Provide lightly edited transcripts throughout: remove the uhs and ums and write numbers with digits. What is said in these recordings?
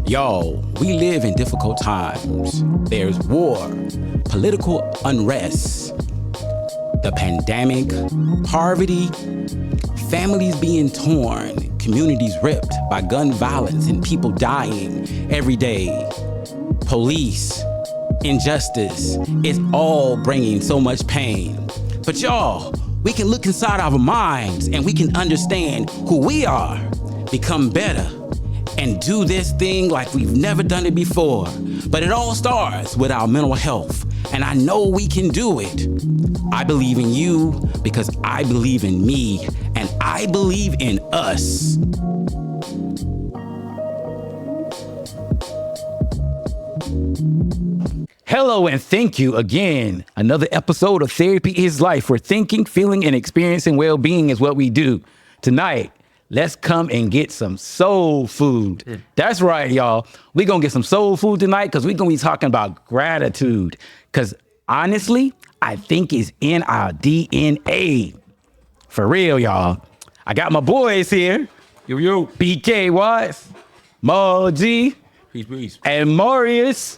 Y'all, we live in difficult times. There's war, political unrest, the pandemic, poverty, families being torn, communities ripped by gun violence and people dying every day. Police, injustice, it's all bringing so much pain. But y'all, we can look inside our minds and we can understand who we are, become better, and do this thing like we've never done it before. But it all starts with our mental health, and I know we can do it. I believe in you because I believe in me, and I believe in us. Hello and thank you again. Another episode of Therapy is Life, where thinking, feeling, and experiencing well-being is what we do. Tonight, let's come and get some soul food. That's right, y'all. We're going to get some soul food tonight because we're going to be talking about gratitude. Because honestly, I think it's in our DNA. For real, y'all. I got my boys here. Yo. BK Watts, Mo G, Peace. and Marius.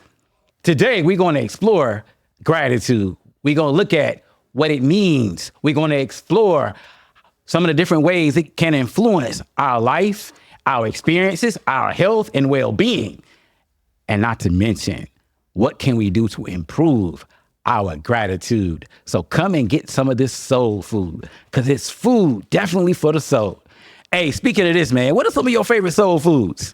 Today, we're going to explore gratitude. We're going to look at what it means. We're going to explore some of the different ways it can influence our life, our experiences, our health, and well-being. And not to mention, what can we do to improve our gratitude? So come and get some of this soul food, because it's food definitely for the soul. Hey, speaking of this, man, what are some of your favorite soul foods?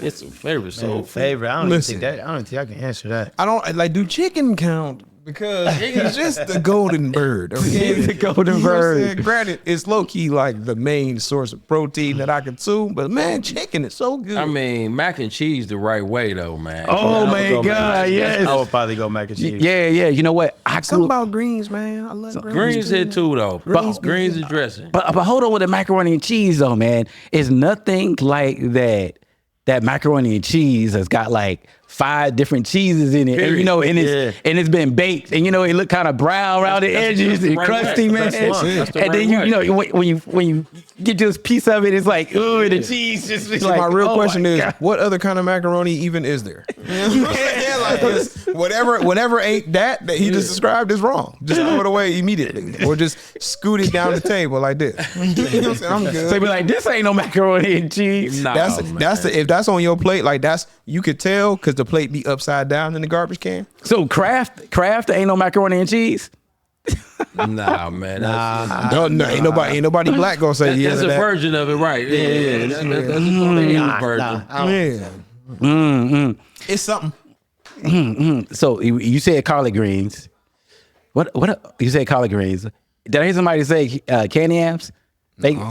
It's a favorite soul food. Favorite. I don't think I can answer that. I don't like. Do chicken count? Because it's just the golden bird. Okay? The golden bird. Granted, it's low key like the main source of protein that I consume, but man, chicken is so good. I mean, mac and cheese the right way though, man. Oh my God, yes. I would probably go mac and cheese. Yeah. You know what? Something about greens, man. I love Greens hit too though. Greens is dressing. But hold on with the macaroni and cheese though, man. It's nothing like that. That macaroni and cheese has got like 5 different cheeses in it, and, you know, and it's been baked, and you know it look kind of brown around the edges and crusty, man. And then you know when you get this piece of it, it's like ooh, the cheese just. So like, my real question is, God. what other kind of macaroni even is there? You know what I'm saying? Like, whatever ain't that he just described is wrong. Just throw it away immediately, or just scoot it down the table like this. You know what I'm saying? I'm good. So be like, this ain't no macaroni and cheese. Nah, If that's on your plate, like you could tell because the plate be upside down in the garbage can. So Kraft ain't no macaroni and cheese. Nah, man. Ain't nobody black gonna say yeah. That's a version of it, right? Yeah. That's a version. It's something. So you said collard greens. What you said collard greens? Did I hear somebody say candy yams?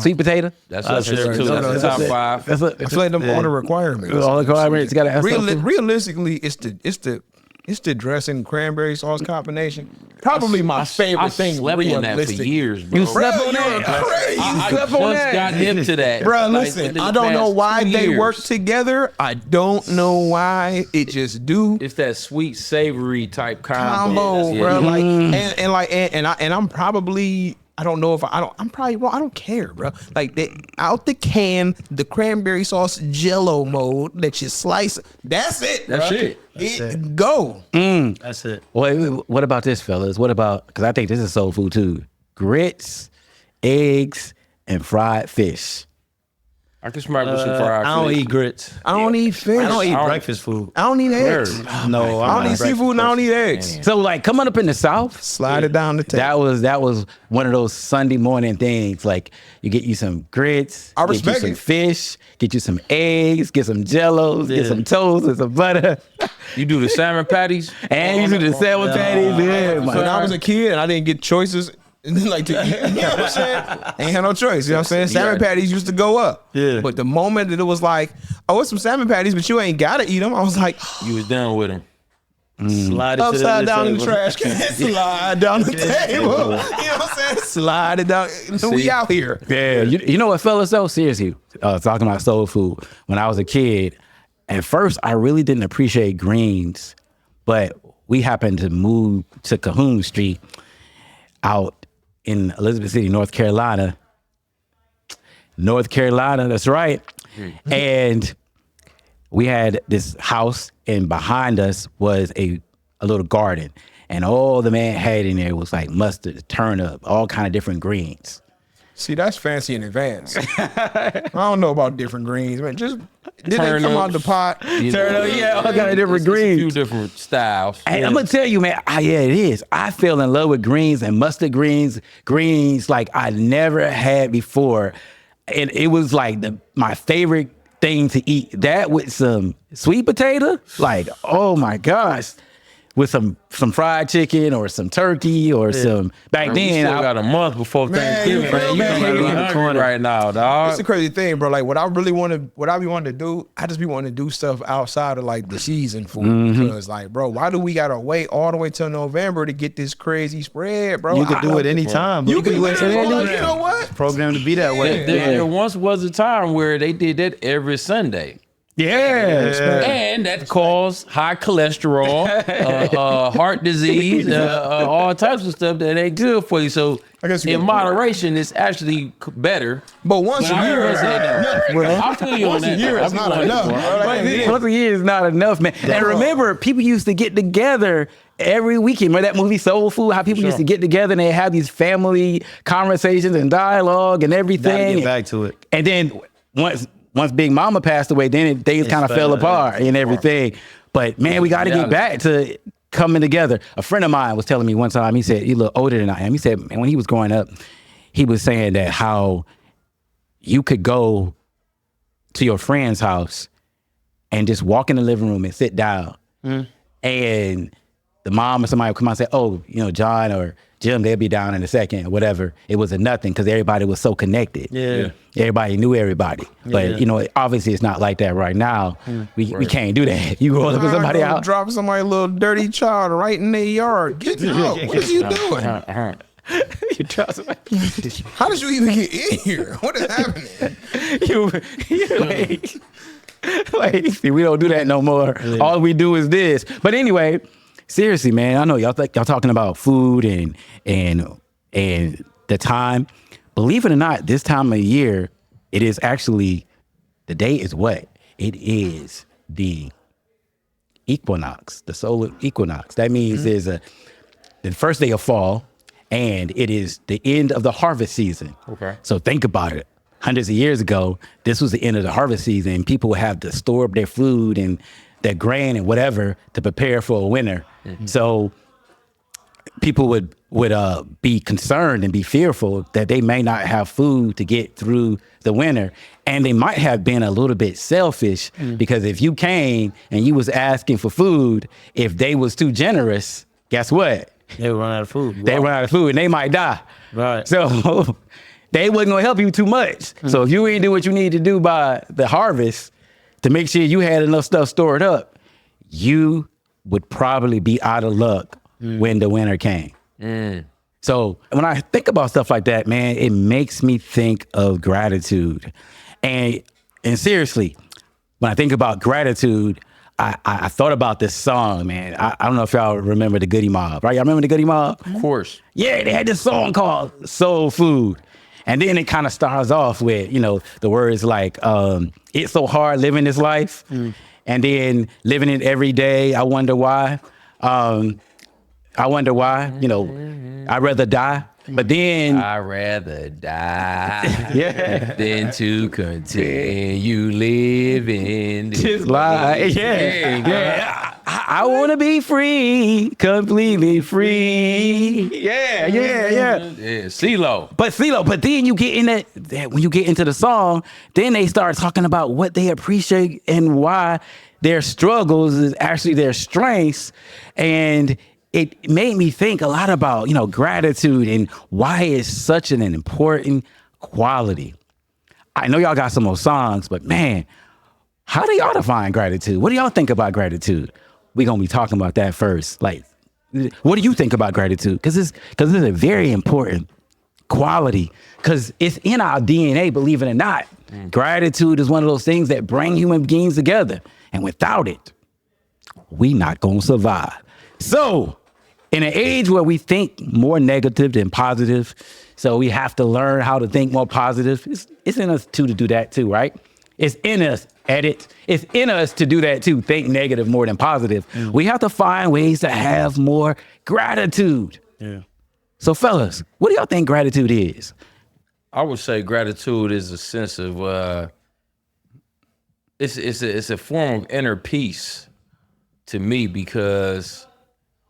Sweet potato? That's up there too. That's top 5. I feel like them all the requirements. All the requirements gotta have something. Realistically, it's the dressing cranberry sauce combination. Probably my favorite thing. Slept on that for years, bro. You slept on that? I just got hip to that. Bro, listen, I don't know why they work together. I don't know why. It just do. It's that sweet savory type combo, bro. Like and I'm probably. I don't know if I'm probably wrong. I don't care, bro. Like out the can, the cranberry sauce Jello mode that you slice. That's it. That's it. Go. That's it. Well, what about this, fellas? What about? Because I think this is soul food too. Grits, eggs, and fried fish. I can smack with some fried fish. I don't eat grits. I don't eat fish. I don't eat breakfast food. I don't eat eggs. No, I don't eat seafood and I don't eat eggs. So like coming up in the South, slide it down the table. That was one of those Sunday morning things. Like you get you some grits, I get you respect some it. fish, get you some eggs, get some Jellos, get some toast and some butter. You do the salmon patties? And you do the salmon patties. Yeah, When I was a kid and I didn't get choices, and then like to eat, you know what I'm saying? Ain't had no choice. You know what I'm saying? Salmon patties used to go up. Yeah. But the moment that it was like, oh, it's some salmon patties, but you ain't gotta eat them, I was like, You was done with them. Slide it upside to down in the trash can, slide down the table. You know what I'm saying? Slide it down. We out here. Yeah, you know what, fellas, though? Seriously, talking about soul food. When I was a kid, at first, I really didn't appreciate greens, but we happened to move to Cahoon Street out in Elizabeth City, North Carolina. North Carolina, that's right. And we had this house, and behind us was a little garden. And all the man had in there was like mustard, turnip, all kind of different greens. See, that's fancy in advance. I don't know about different greens, man. Just did they come out the pot? Turnip, yeah, all kind of different It's a greens. few different styles. And I'm gonna tell you, man, yeah, it is. I fell in love with greens and mustard greens like I never had before. And it was like my favorite thing to eat. That with some sweet potato, like, oh my gosh. With some fried chicken or some turkey or some back Man, then. we still got a month before Thanksgiving. you feel me? You hungry right now, dog. It's the crazy thing, bro. Like what I be wanting to do, I just be wanting to do stuff outside of like the season food. Because like, bro, why do we gotta wait all the way till November to get this crazy spread, bro? You could do it anytime. You can do it. anytime. You know what? Programmed to be that way. There once was a time where they did that every Sunday. Yeah. And that caused high cholesterol, heart disease, all types of stuff that ain't good for you. So I guess you in can- moderation, it's actually better. But once a year, I feel you on once a that. year, though. it's I be not like, enough. bro. Bro. Like, Once a year is not enough, man. And remember, people used to get together every weekend. Remember that movie Soul Food? How people used to get together and they have these family conversations and dialogue and Gotta everything. get back to it. And then once Big Mama passed away, then things kind of fell apart and everything. But man, we got to get back to coming together. A friend of mine was telling me one time, he said, he's a little older than I am. He said, man, when he was growing up, he was saying that how you could go to your friend's house and just walk in the living room and sit down. And the mom or somebody would come out and say, oh, John or Jim, they'll be down in a second or whatever. It was a nothing because everybody was so connected. Yeah. Everybody knew everybody. But, obviously it's not like that right now. We can't do that. You go up to somebody out. Drop somebody a little dirty child right in their yard. Get out. What are you doing? You trust somebody. How did you even get in here? What is happening? Like, see, we don't do that no more. Yeah. All we do is this. But anyway, seriously, man, I know y'all talking about food and the time. Believe it or not, this time of year, it is actually, the day is what? It is the equinox, the solar equinox. That means there's the first day of fall, and it is the end of the harvest season. Okay. So think about it. Hundreds of years ago, this was the end of the harvest season. People would have to store up their food and their grain and whatever to prepare for a winter. So people would be concerned and be fearful that they may not have food to get through the winter. And they might have been a little bit selfish because if you came and you was asking for food, if they was too generous, guess what? They would run out of food. They run out of food and they might die. Right. So they wasn't gonna help you too much. So if you ain't do what you need to do by the harvest to make sure you had enough stuff stored up, you would probably be out of luck when the winter came. So when I think about stuff like that, man, it makes me think of gratitude. And seriously, when I think about gratitude, I thought about this song, man. I don't know if y'all remember the Goody Mob, right? Y'all remember the Goody Mob? Of course. Yeah, they had this song called Soul Food. And then it kind of starts off with, the words like, it's so hard living this life. And then living it every day, I wonder why. I'd rather die. But then I'd rather die than to continue living this life. I want to be free, completely free. Yeah. CeeLo. But then you get in that when you get into the song, then they start talking about what they appreciate and why their struggles is actually their strengths. And it made me think a lot about, gratitude and why it's such an important quality. I know y'all got some more songs, but man, how do y'all define gratitude? What do y'all think about gratitude? We're going to be talking about that first. Like, what do you think about gratitude? Because it's a very important quality because it's in our DNA, believe it or not. Gratitude is one of those things that bring human beings together. And without it, we not going to survive. So In an age where we think more negative than positive, so we have to learn how to think more positive. It's in us too to do that too, right? It's in us, edit. It's in us to do that too, think negative more than positive. We have to find ways to have more gratitude. Yeah. So fellas, what do y'all think gratitude is? I would say gratitude is a sense of it's a form of inner peace to me, because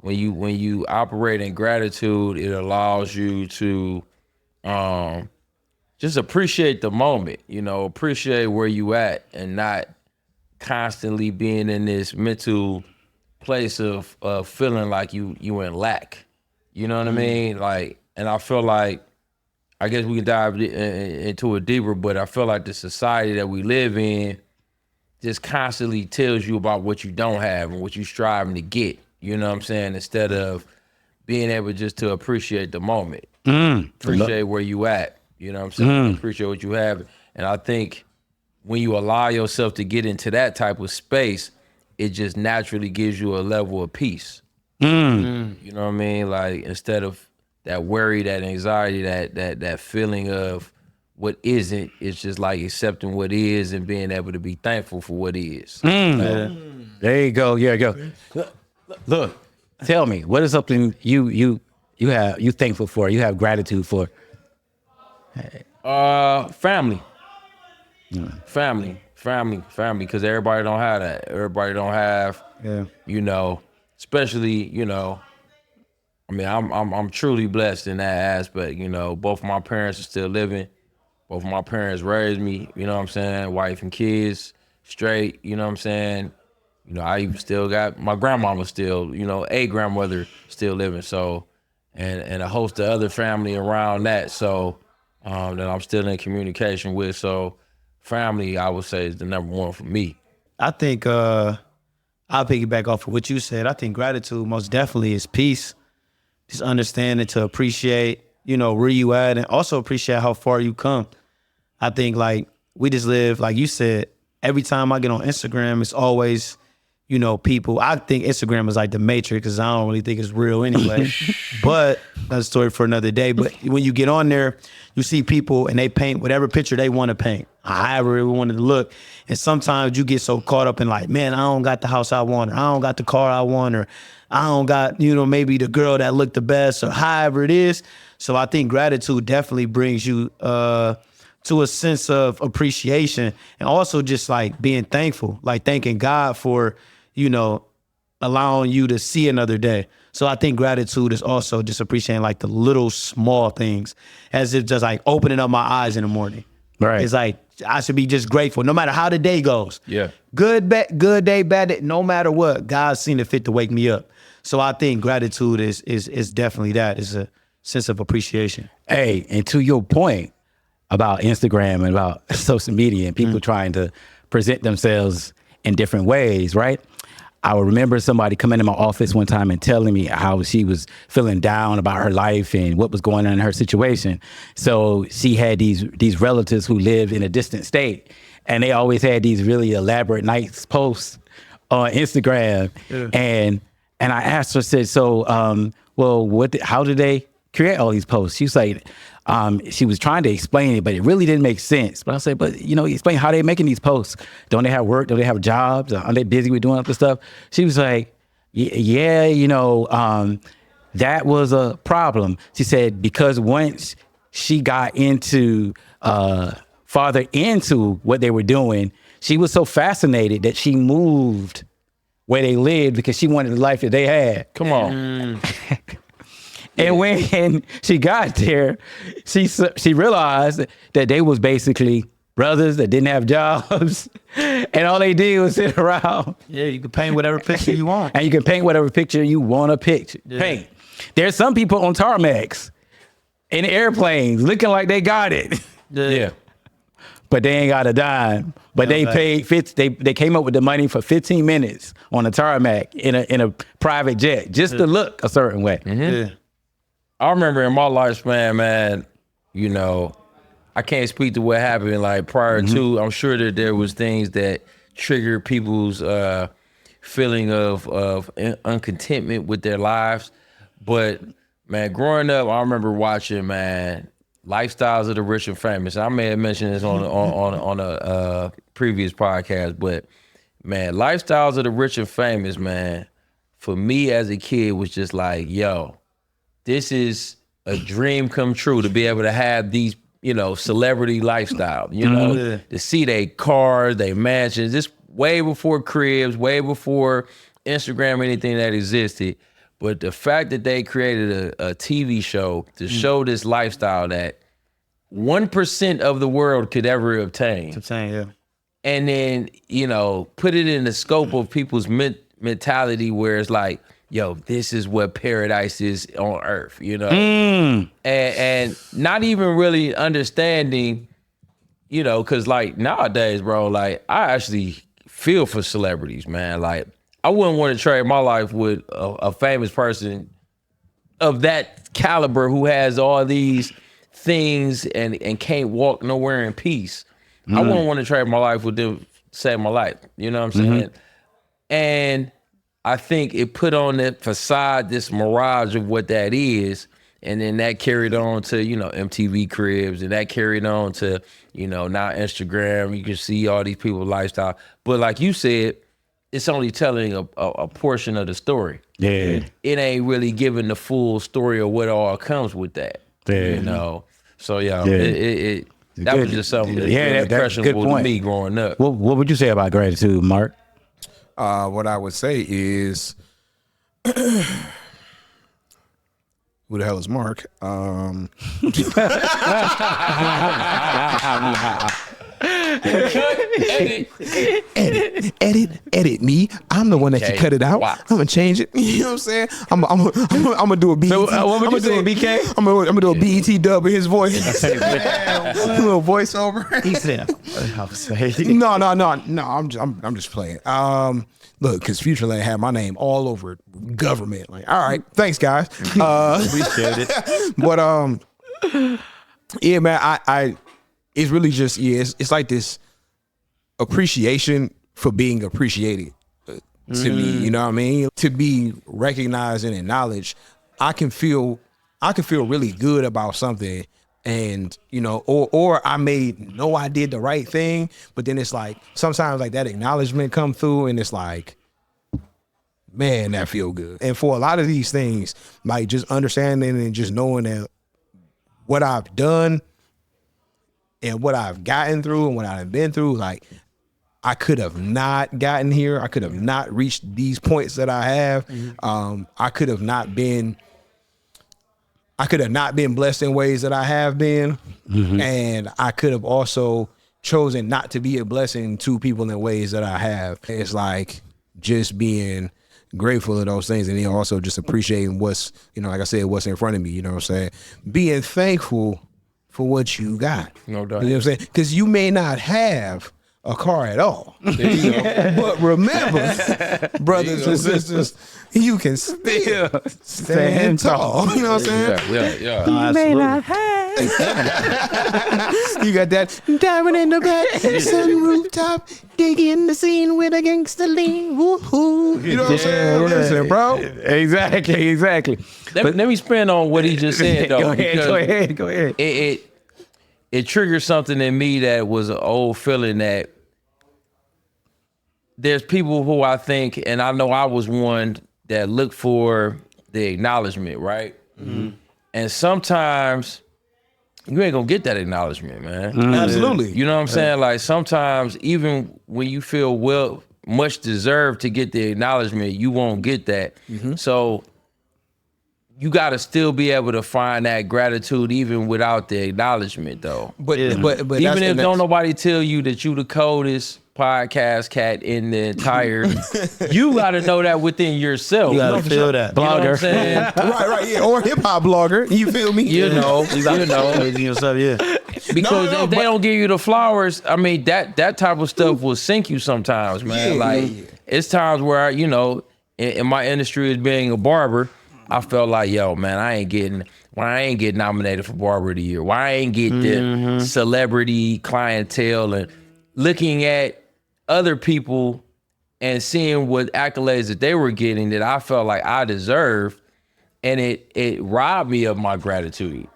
when you operate in gratitude, it allows you to just appreciate the moment, appreciate where you at, and not constantly being in this mental place of feeling like you in lack. You know what I mean? Like, and I feel like, I guess we can dive into it deeper, but I feel like the society that we live in just constantly tells you about what you don't have and what you're striving to get. You know what I'm saying? Instead of being able just to appreciate the moment, appreciate where you at. You know what I'm saying? Appreciate what you have. And I think when you allow yourself to get into that type of space, it just naturally gives you a level of peace. You know what I mean? Like, instead of that worry, that anxiety, that feeling of what isn't, it's just like accepting what is and being able to be thankful for what is. There you go. Yeah, go. Look, tell me, what is something you thankful for? You have gratitude for? Family. Family, because everybody don't have that. Everybody don't have, especially, I mean, I'm truly blessed in that aspect. Both of my parents are still living. Both of my parents raised me, you know what I'm saying? Wife and kids, straight, you know what I'm saying? I even still got my grandmama still, a grandmother still living. So, and a host of other family around that. So, that I'm still in communication with. So, family, I would say, is the number one for me. I think I'll piggyback off of what you said. I think gratitude most definitely is peace. Just understanding to appreciate, where you at, and also appreciate how far you come. I think, like, we just live, like you said, every time I get on Instagram, it's always, people. I think Instagram is like the Matrix, because I don't really think it's real anyway. But that's a story for another day. But when you get on there, you see people and they paint whatever picture they want to paint, however they want it to look. And sometimes you get so caught up in, like, man, I don't got the house I want, or I don't got the car I want, or I don't got, maybe the girl that looked the best, or however it is. So I think gratitude definitely brings you to a sense of appreciation, and also just like being thankful, like thanking God for, allowing you to see another day. So I think gratitude is also just appreciating like the little small things, as if just like opening up my eyes in the morning. Right. It's like, I should be just grateful no matter how the day goes. Yeah. Good day, bad day, no matter what, God's seen it fit to wake me up. So I think gratitude is definitely that. It's a sense of appreciation. Hey, and to your point about Instagram and about social media and people trying to present themselves in different ways, right? I would remember somebody coming in my office one time and telling me how she was feeling down about her life and what was going on in her situation. So she had these relatives who lived in a distant state, and they always had these really elaborate nice posts on Instagram. Yeah. And I asked her, said, so, well, how did they create all these posts? She was like, she was trying to explain it, but it really didn't make sense. But I said, but explain how they making these posts. Don't they have work? Don't they have jobs? Are they busy with doing other stuff? She was like, yeah, that was a problem. She said, because once she got farther into what they were doing, she was so fascinated that she moved where they lived because she wanted the life that they had. Come on. And when she got there, she realized that they was basically brothers that didn't have jobs, and all they did was sit around. Yeah, you can paint whatever picture you want. And you can paint whatever picture you want to paint. There's some people on tarmacs in airplanes looking like they got it. Yeah. But they ain't got a dime. But they paid they came up with the money for 15 minutes on a tarmac in a private jet just to look a certain way. Mm-hmm. Yeah. I remember in my lifespan, man, I can't speak to what happened like prior to. I'm sure that there was things that triggered people's feeling of uncontentment with their lives. But man, growing up, I remember watching, man, Lifestyles of the Rich and Famous. I may have mentioned this on a previous podcast, but man, Lifestyles of the Rich and Famous, man, for me as a kid was just like, yo, this is a dream come true to be able to have these, celebrity lifestyle, to see their cars, their mansions, this way before cribs, way before Instagram or anything that existed. But the fact that they created a TV show to show this lifestyle that 1% of the world could ever obtain. Yeah. And then, put it in the scope of people's mentality where it's like, yo, this is what paradise is on earth, and not even really understanding, because like nowadays, bro, like I actually feel for celebrities, man. Like I wouldn't want to trade my life with a famous person of that caliber who has all these things and can't walk nowhere in peace. I wouldn't want to trade my life with them, save my life. You know what I'm saying? And I think it put on that facade, this mirage of what that is. And then that carried on to, MTV Cribs, and that carried on to, now Instagram. You can see all these people's lifestyle. But like you said, it's only telling a portion of the story. Yeah. It ain't really giving the full story of what all comes with that. Yeah. So that was just something that's really impressionable to me growing up. What would you say about gratitude, Mark? What I would say is, who the hell is Mark? Edit me. I'm the one that can cut it out. I'm gonna change it. You know what I'm saying? I'm gonna do a BET. So, what would you say, BK? I'm gonna do a BET dub with his voice. A little voiceover. He said, "I would say." No. I'm just playing. Look, because Futureland had my name all over government. Like, all right, thanks, guys. Appreciate it. But yeah, man, I it's really just it's like this appreciation for being appreciated to me. You know what I mean? To be recognized and acknowledged, I can feel really good about something. And or I may know I did the right thing, but then it's like sometimes like that acknowledgement come through, and it's like, man, that feel good. And for a lot of these things, like just understanding and just knowing that what I've done and what I've gotten through and what I've been through, like I could have not gotten here. I could have not reached these points that I have. I could have not been blessed in ways that I have been. And I could have also chosen not to be a blessing to people in ways that I have. It's like just being grateful of those things, and then also just appreciating what's, like I said, what's in front of me, you know what I'm saying? Being thankful for what you got. No doubt. You know what I'm saying? Because you may not have a car at all. But remember, brothers and sisters, you can still stand tall. You know what I'm saying? Yeah. You may not You got that diamond in the back, sun rooftop, digging the scene with a gangster lean. Woo-hoo. You know what I'm saying? Listen, bro. Exactly. Let me spin on what he just said, though. Go ahead. It triggered something in me that was an old feeling that there's people who I think, and I know I was one that looked for the acknowledgement, right? And sometimes you ain't gonna get that acknowledgement, man. Absolutely. You know what I'm saying? Like sometimes even when you feel much deserved to get the acknowledgement, you won't get that. So you got to still be able to find that gratitude even without the acknowledgement, though. But even if don't nobody tell you that you the coldest podcast cat in the entire, you got to know that within yourself. You got to feel that. You know what I'm saying? right, yeah. Or hip hop blogger. You feel me? You know. yourself, yeah. Because if they don't give you the flowers, I mean, that type of stuff will sink you sometimes, man. It's times where, in my industry as being a barber, I felt like, yo, man, I ain't getting nominated for Barber of the Year. Why I ain't get the celebrity clientele, and looking at other people and seeing what accolades that they were getting that I felt like I deserved. and it robbed me of my gratitude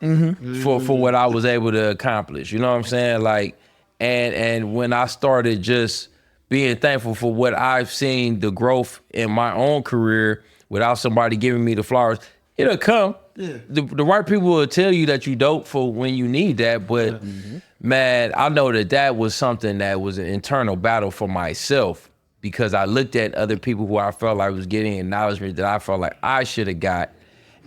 for what I was able to accomplish. You know what I'm saying? Like, and when I started just being thankful for what I've seen, the growth in my own career without somebody giving me the flowers, it'll come. Yeah. The right people will tell you that you dope for when you need that, but man, I know that was something that was an internal battle for myself, because I looked at other people who I felt like was getting acknowledgement that I felt like I should have got,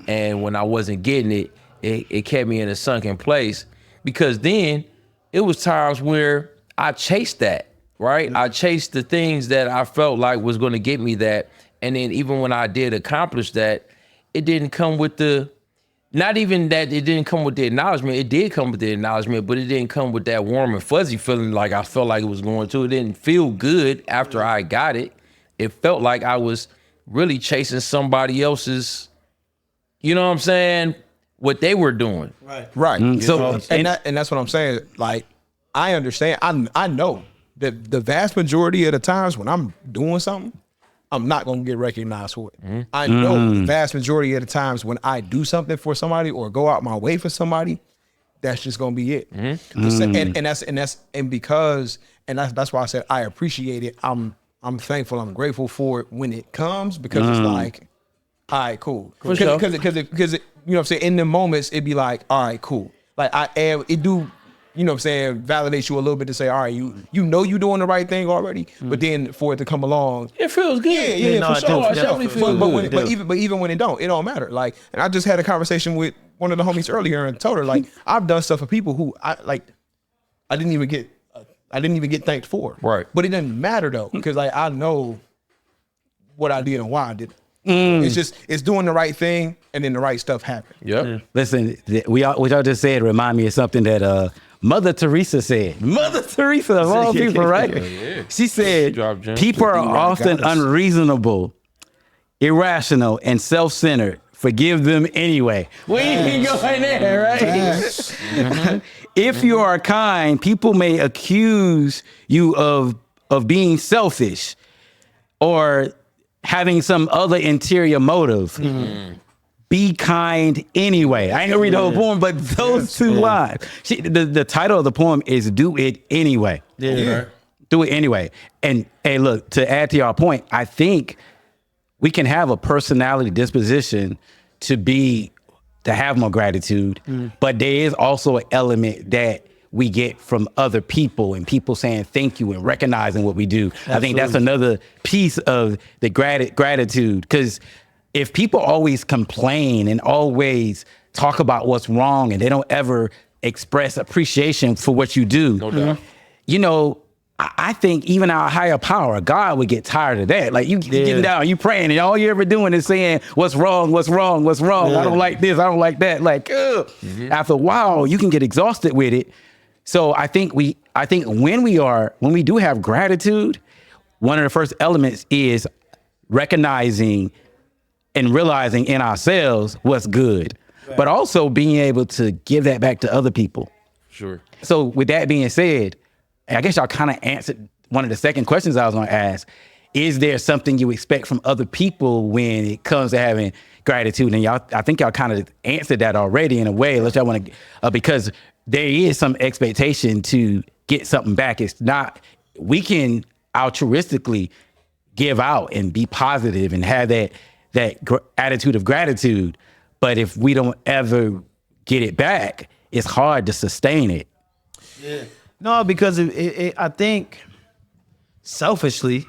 and when I wasn't getting it, it kept me in a sunken place, because then it was times where I chased that, right? I chased the things that I felt like was going to get me that, and then even when I did accomplish that, it didn't come with the, not even that it didn't come with the acknowledgement. It did come with the acknowledgement, but it didn't come with that warm and fuzzy feeling like I felt like it was going to. It didn't feel good after I got it. It felt like I was really chasing somebody else's, you know what I'm saying, what they were doing. Right. So, and that's what I'm saying. Like, I understand. I know that the vast majority of the times when I'm doing something, I'm not going to get recognized for it. I know the vast majority of the times when I do something for somebody or go out my way for somebody, that's just going to be it. That's why I said I appreciate it. I'm thankful. I'm grateful for it when it comes, because it's like, all right, cool. Because you know what I'm saying, in the moments it'd be like, all right, cool. Like it do, you know what I'm saying, validate you a little bit to say, all right, you know you're doing the right thing already, but then for it to come along, it feels good. Yeah, for sure. It definitely feels good. But even when it don't matter. Like, and I just had a conversation with one of the homies earlier and told her, like, I've done stuff for people who I didn't even get thanked for. Right. But it doesn't matter though, because like I know what I did and why I did it. It's doing the right thing, and then the right stuff happened. Yep. Listen, what y'all just said remind me of something that Mother Teresa said. Mother Teresa of all people, right? Yeah. She said, people are often unreasonable, irrational, and self-centered. Forgive them anyway. We ain't going there, right? If you are kind, people may accuse you of being selfish or having some other interior motive. Be kind anyway. I ain't gonna read the whole poem, but those two lines. The title of the poem is "Do It Anyway." Do it anyway. And hey, look, to add to your point, I think we can have a personality disposition to have more gratitude, but there is also an element that we get from other people and people saying thank you and recognizing what we do. Absolutely. I think that's another piece of the gratitude, because if people always complain and always talk about what's wrong and they don't ever express appreciation for what you do, no doubt. You know, I think even our higher power, God, would get tired of that. Like you getting down, you praying, and all you're ever doing is saying, what's wrong, what's wrong, what's wrong? I don't like this, I don't like that. Like, after a while, you can get exhausted with it. So I think when we do have gratitude, one of the first elements is recognizing and realizing in ourselves what's good, but also being able to give that back to other people. Sure. So with that being said, I guess y'all kind of answered one of the second questions I was going to ask. Is there something you expect from other people when it comes to having gratitude? And I think y'all kind of answered that already in a way, unless y'all want to, because there is some expectation to get something back. It's not, we can altruistically give out and be positive and have that attitude of gratitude. But if we don't ever get it back, it's hard to sustain it. Yeah. No, because I think selfishly,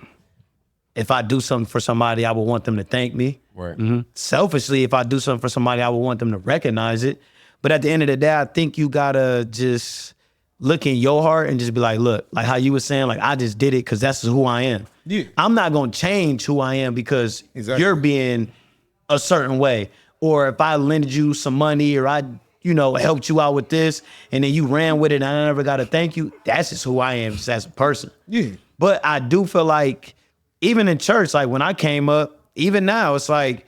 if I do something for somebody, I would want them to thank me. Right. Selfishly, if I do something for somebody, I would want them to recognize it. But at the end of the day, I think you gotta just look in your heart and just be like, look, like how you were saying, like I just did it because that's who I am. Yeah. I'm not gonna change who I am because you're being a certain way. Or if I lended you some money or I helped you out with this and then you ran with it and I never got to thank you, that's just who I am just as a person. Yeah. But I do feel like even in church, like when I came up, even now, it's like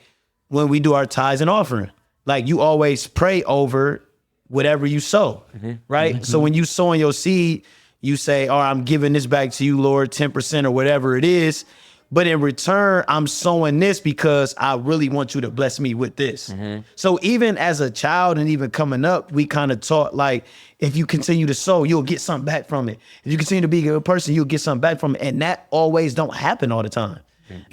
when we do our tithes and offering, like you always pray over whatever you sow, right? So when you sowing your seed, you say, I'm giving this back to you, Lord, 10% or whatever it is. But in return, I'm sowing this because I really want you to bless me with this. So even as a child and even coming up, we kind of taught like, if you continue to sow, you'll get something back from it. If you continue to be a good person, you'll get something back from it. And that always don't happen all the time.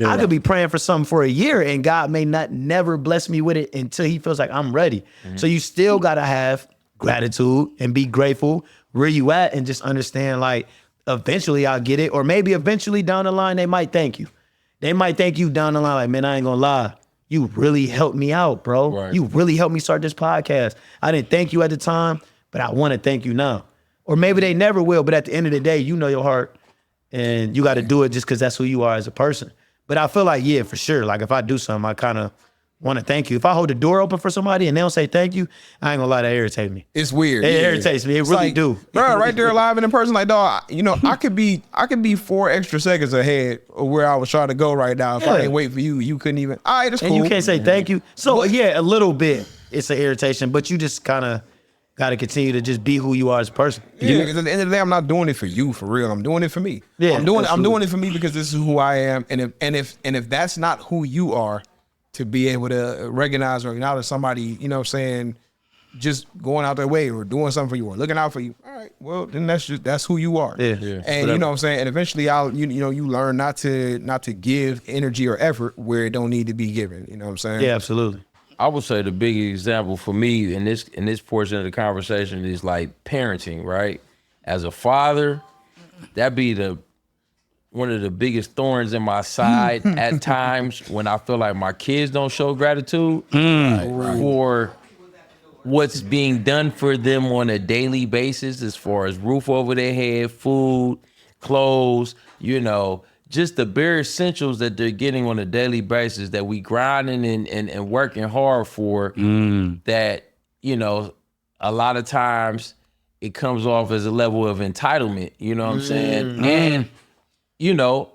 I could be praying for something for a year and God may not never bless me with it until he feels like I'm ready. So you still got to have gratitude and be grateful where you at and just understand like, eventually I'll get it. Or maybe eventually down the line, they might thank you. They might thank you down the line like, man, I ain't gonna lie. You really helped me out, bro. Right. You really helped me start this podcast. I didn't thank you at the time, but I want to thank you now. Or maybe they never will, but at the end of the day, you know your heart and you got to do it just because that's who you are as a person. But I feel like, yeah, for sure. Like if I do something, I kind of want to thank you. If I hold the door open for somebody and they don't say thank you, I ain't gonna lie, that irritates me. It's weird. It irritates me. It It's really like, do. Bro, right there live and in person, like, dog, you know, I could be 4 extra seconds ahead of where I was trying to go right now. If I didn't wait for you, you couldn't even. All right, it's cool. And you can't say thank you. So yeah, a little bit, it's an irritation, but you just kind of got to continue to just be who you are as a person. Yeah, because at the end of the day, I'm not doing it for you for real. I'm doing it for me. Yeah, I'm doing absolutely. it for me because this is who I am. And if that's not who you are, to be able to recognize or acknowledge somebody, you know what I'm saying, just going out their way or doing something for you or looking out for you. All right, well, then that's who you are. Yeah. And Whatever. you know what I'm saying? And eventually you learn not to give energy or effort where it don't need to be given. You know what I'm saying? Yeah, absolutely. I would say the big example for me in this portion of the conversation is like parenting, right? As a father, that'd be one of the biggest thorns in my side at times when I feel like my kids don't show gratitude for what's being done for them on a daily basis, as far as roof over their head, food, clothes, you know, just the bare essentials that they're getting on a daily basis that we grinding and working hard for, that, you know, a lot of times it comes off as a level of entitlement, you know what I'm saying? And, you know,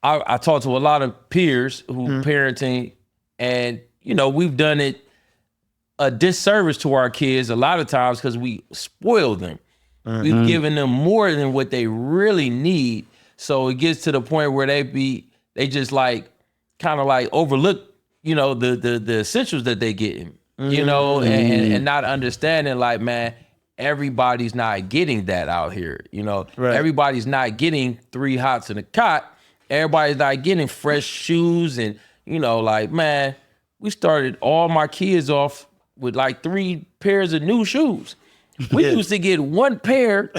I talk to a lot of peers who parenting, and, you know, we've done it a disservice to our kids a lot of times because we spoil them. We've given them more than what they really need. So it gets to the point where they just like kind of like overlook, you know, the essentials that they getting, you know, and not understanding like, man, everybody's not getting that out here. You know, everybody's not getting 3 hots in a cot. Everybody's not getting fresh shoes. And, you know, like, man, we started all my kids off with like 3 pairs of new shoes. We used to get 1 pair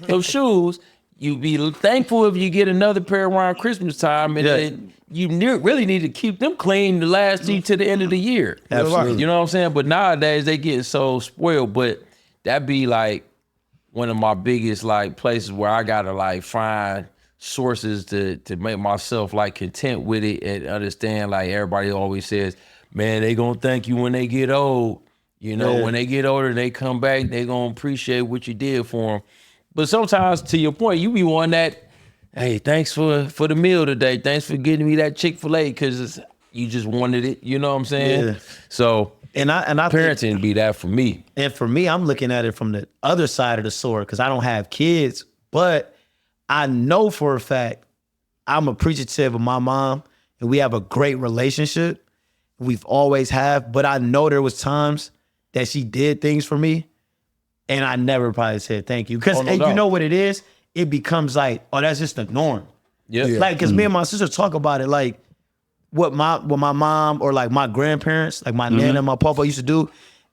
of shoes. You be thankful if you get another pair around Christmas time, and then you really need to keep them clean to last you to the end of the year. Absolutely. You know what I'm saying? But nowadays they get so spoiled. But that be like one of my biggest like places where I gotta like find sources to make myself like content with it and understand. Like everybody always says, man, they gonna thank you when they get old. You know, when they get older, they come back, they gonna appreciate what you did for them. But sometimes, to your point, you be one that, hey, thanks for the meal today. Thanks for getting me that Chick-fil-A because you just wanted it. You know what I'm saying? Yeah. So And I parenting be that for me. And for me, I'm looking at it from the other side of the sword because I don't have kids, but I know for a fact I'm appreciative of my mom and we have a great relationship. We've always have, but I know there was times that she did things for me and I never probably said thank you. Because you know what it is? It becomes like, oh, that's just the norm. Yeah. Like, because me and my sister talk about it, like what my mom or like my grandparents, like my nana and my papa used to do.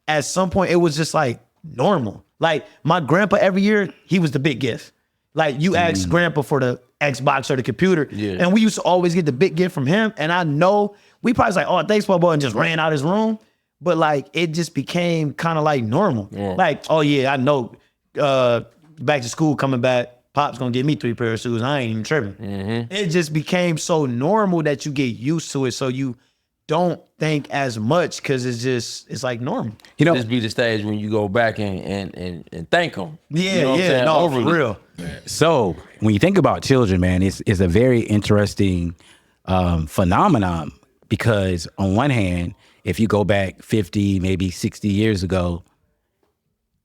At some point, it was just like normal. Like my grandpa every year, he was the big gift. Like you asked grandpa for the Xbox or the computer, and we used to always get the big gift from him. And I know we probably was like, oh, thanks, Papa, and just ran out his room. But like it just became kind of like normal. Yeah. Like, oh yeah, I know. Back to school coming back, Pop's gonna give me 3 pairs of shoes. I ain't even tripping. It just became so normal that you get used to it, so you don't think as much because it's like normal. You know, This be the stage when you go back and thank them. Yeah, you know what I'm saying? no, Overly. for real. so when you think about children, man, it's a very interesting phenomenon because on one hand, if you go back 50, maybe 60 years ago,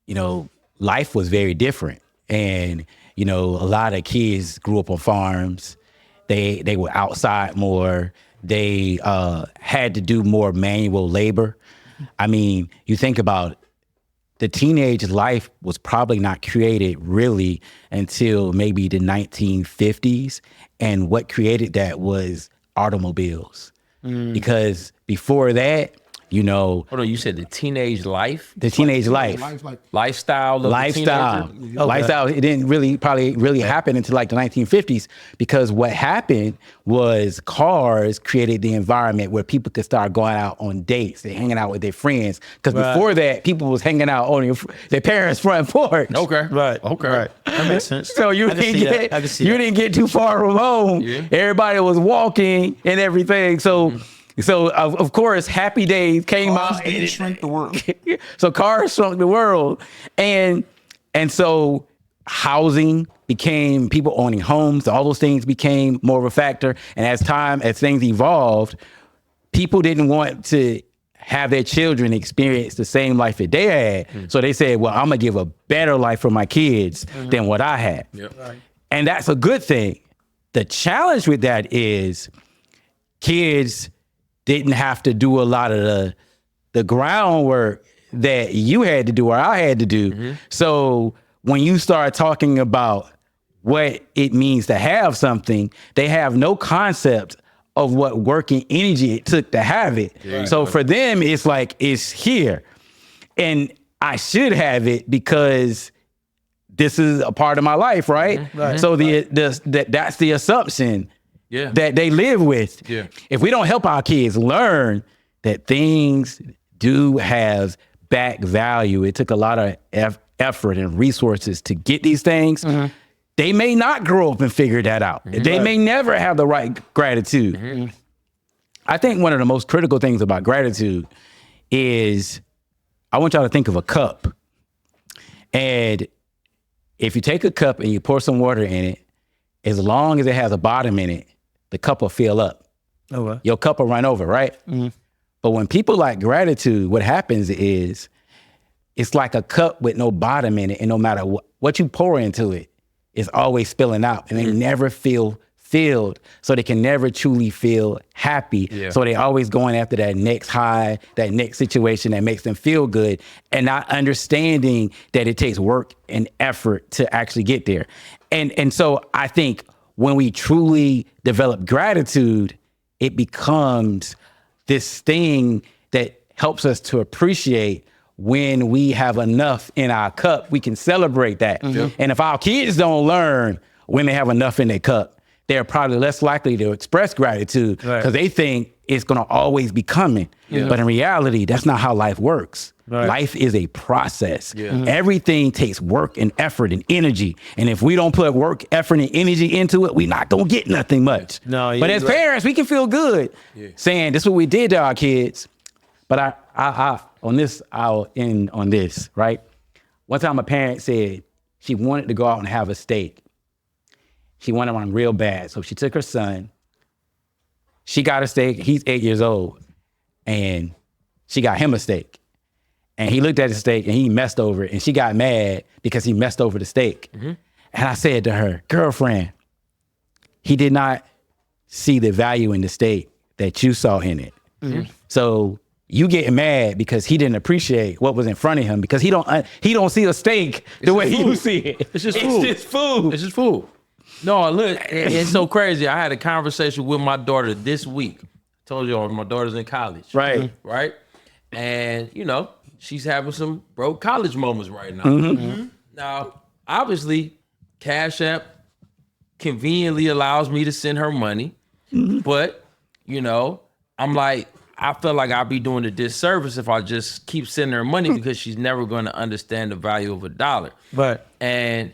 you know, life was very different. And, you know, a lot of kids grew up on farms They were outside more. They had to do more manual labor. I mean, you think about it, the teenage life was probably not created really until maybe the 1950s. And what created that was automobiles. Because before that, you know, Hold on, you said the teenage life? the teenage life. Lifestyle of the Lifestyle. teenager? Lifestyle. It didn't really happen until like the 1950s, because what happened was cars created the environment where people could start going out on dates and hanging out with their friends. Because before that, people was hanging out on their parents' front porch. Okay. Right. Okay. Right. That makes sense. So you I can didn't see get that. I can see you that. didn't get too far from home. Yeah. Everybody was walking and everything. So of course, Happy Days came out. It shrink the world. So cars shrunk the world, and so housing became, people owning homes. All those things became more of a factor. And as things evolved, people didn't want to have their children experience the same life that they had. So they said, well, I'm gonna give a better life for my kids than what I had. Yep. Right. And that's a good thing. The challenge with that is kids didn't have to do a lot of the groundwork that you had to do or I had to do. So when you start talking about what it means to have something, they have no concept of what working energy it took to have it. So for them, it's like, it's here. And I should have it because this is a part of my life, right? So that's the assumption that they live with. Yeah. If we don't help our kids learn that things do have back value, it took a lot of effort and resources to get these things. They may not grow up and figure that out. They may never have the right gratitude. I think one of the most critical things about gratitude is, I want y'all to think of a cup. And if you take a cup and you pour some water in it, as long as it has a bottom in it, the cup will fill up. Oh, well. Your cup will run over, right? But when people like gratitude, what happens is, it's like a cup with no bottom in it, and no matter what you pour into it, it's always spilling out, and they never feel filled, so they can never truly feel happy. So they always going after that next high, that next situation that makes them feel good, and not understanding that it takes work and effort to actually get there. And so I think when we truly develop gratitude, it becomes this thing that helps us to appreciate when we have enough in our cup. We can celebrate that. And if our kids don't learn when they have enough in their cup, they're probably less likely to express gratitude because they think it's going to always be coming. But in reality, that's not how life works. Life is a process. Everything takes work and effort and energy. And if we don't put work, effort, and energy into it, we're not going to get nothing much. But as parents, we can feel good saying, this is what we did to our kids. But I'll end on this, right? One time a parent said she wanted to go out and have a steak. She wanted one real bad. So she took her son. She got a steak. He's 8 years old. And she got him a steak. And he looked at the steak and he messed over it. And she got mad because he messed over the steak. And I said to her, girlfriend, he did not see the value in the steak that you saw in it. So you getting mad because he didn't appreciate what was in front of him, because he don't see a steak the way you see it. It's just food. It's just food. No, look, it's so crazy. I had a conversation with my daughter this week. Told you my daughter's in college. Right. Right? And, she's having some broke college moments right now. Now, obviously, Cash App conveniently allows me to send her money. But, I'm like, I feel like I'll be doing a disservice if I just keep sending her money, because she's never going to understand the value of a dollar. Right. And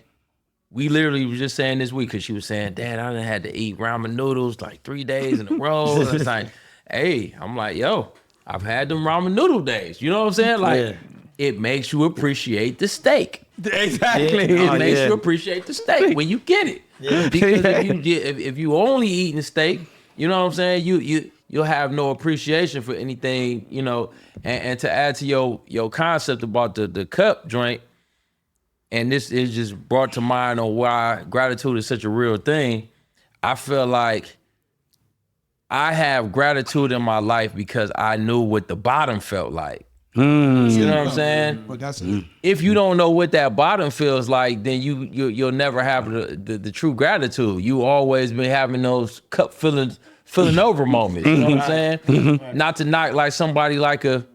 we literally were just saying this week, because she was saying, Dad, I done had to eat ramen noodles like 3 days in a row. And it's like, hey, I'm like, yo, I've had them ramen noodle days. You know what I'm saying? Like, it makes you appreciate the steak. Exactly. It makes you appreciate the steak when you get it. Because if you only eating steak, you know what I'm saying? You'll have no appreciation for anything, and to add to your concept about the cup joint, and this is just brought to mind on why gratitude is such a real thing. I feel like I have gratitude in my life because I knew what the bottom felt like. You know what I'm saying? But that's If you don't know what that bottom feels like, then you'll never have the true gratitude. You always been having those cup filling over moments. You know what I'm saying? Not to knock like somebody like a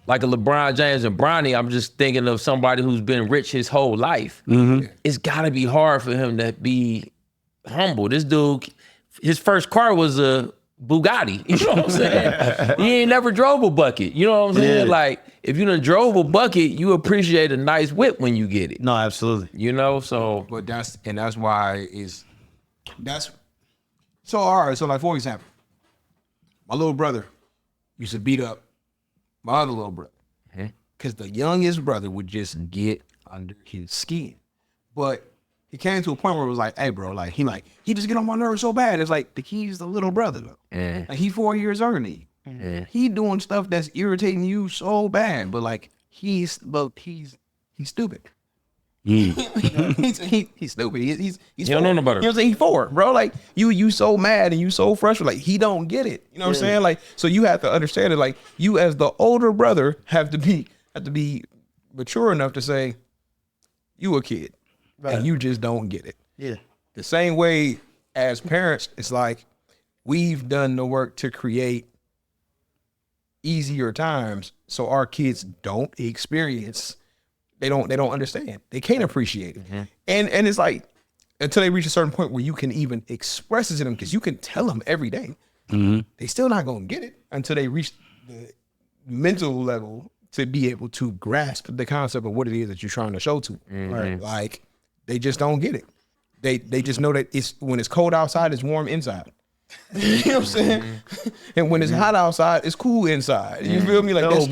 LeBron James and Bronny. I'm just thinking of somebody who's been rich his whole life. It's gotta be hard for him to be humble. This dude, his first car was a Bugatti. You know what I'm saying? He ain't never drove a bucket. You know what I'm saying? Like, if you done drove a bucket, you appreciate a nice whip when you get it. No, absolutely. You know, so But that's why so all right. So like for example, my little brother used to beat up my other little brother because the youngest brother would just get under his skin. But he came to a point where it was like, hey, bro, like he just get on my nerves so bad. It's like he's the little brother though. Like he 4 years older than you. He doing stuff that's irritating you so bad, but like he's stupid. He's stupid. He's you don't know about it. You know what I'm saying? He's 4, bro. Like you so mad and you so frustrated. Like he don't get it. You know what I'm saying? Like so you have to understand it. Like you as the older brother have to be mature enough to say you a kid and you just don't get it. Yeah. The same way as parents, it's like we've done the work to create easier times so our kids don't experience. They don't understand. They can't appreciate it. And it's like until they reach a certain point where you can even express it to them, because you can tell them every day. They still not gonna get it until they reach the mental level to be able to grasp the concept of what it is that you're trying to show to. Right. Like they just don't get it. They just know that it's when it's cold outside, it's warm inside. You know what I'm saying? And when it's hot outside, it's cool inside. You feel me? Like that's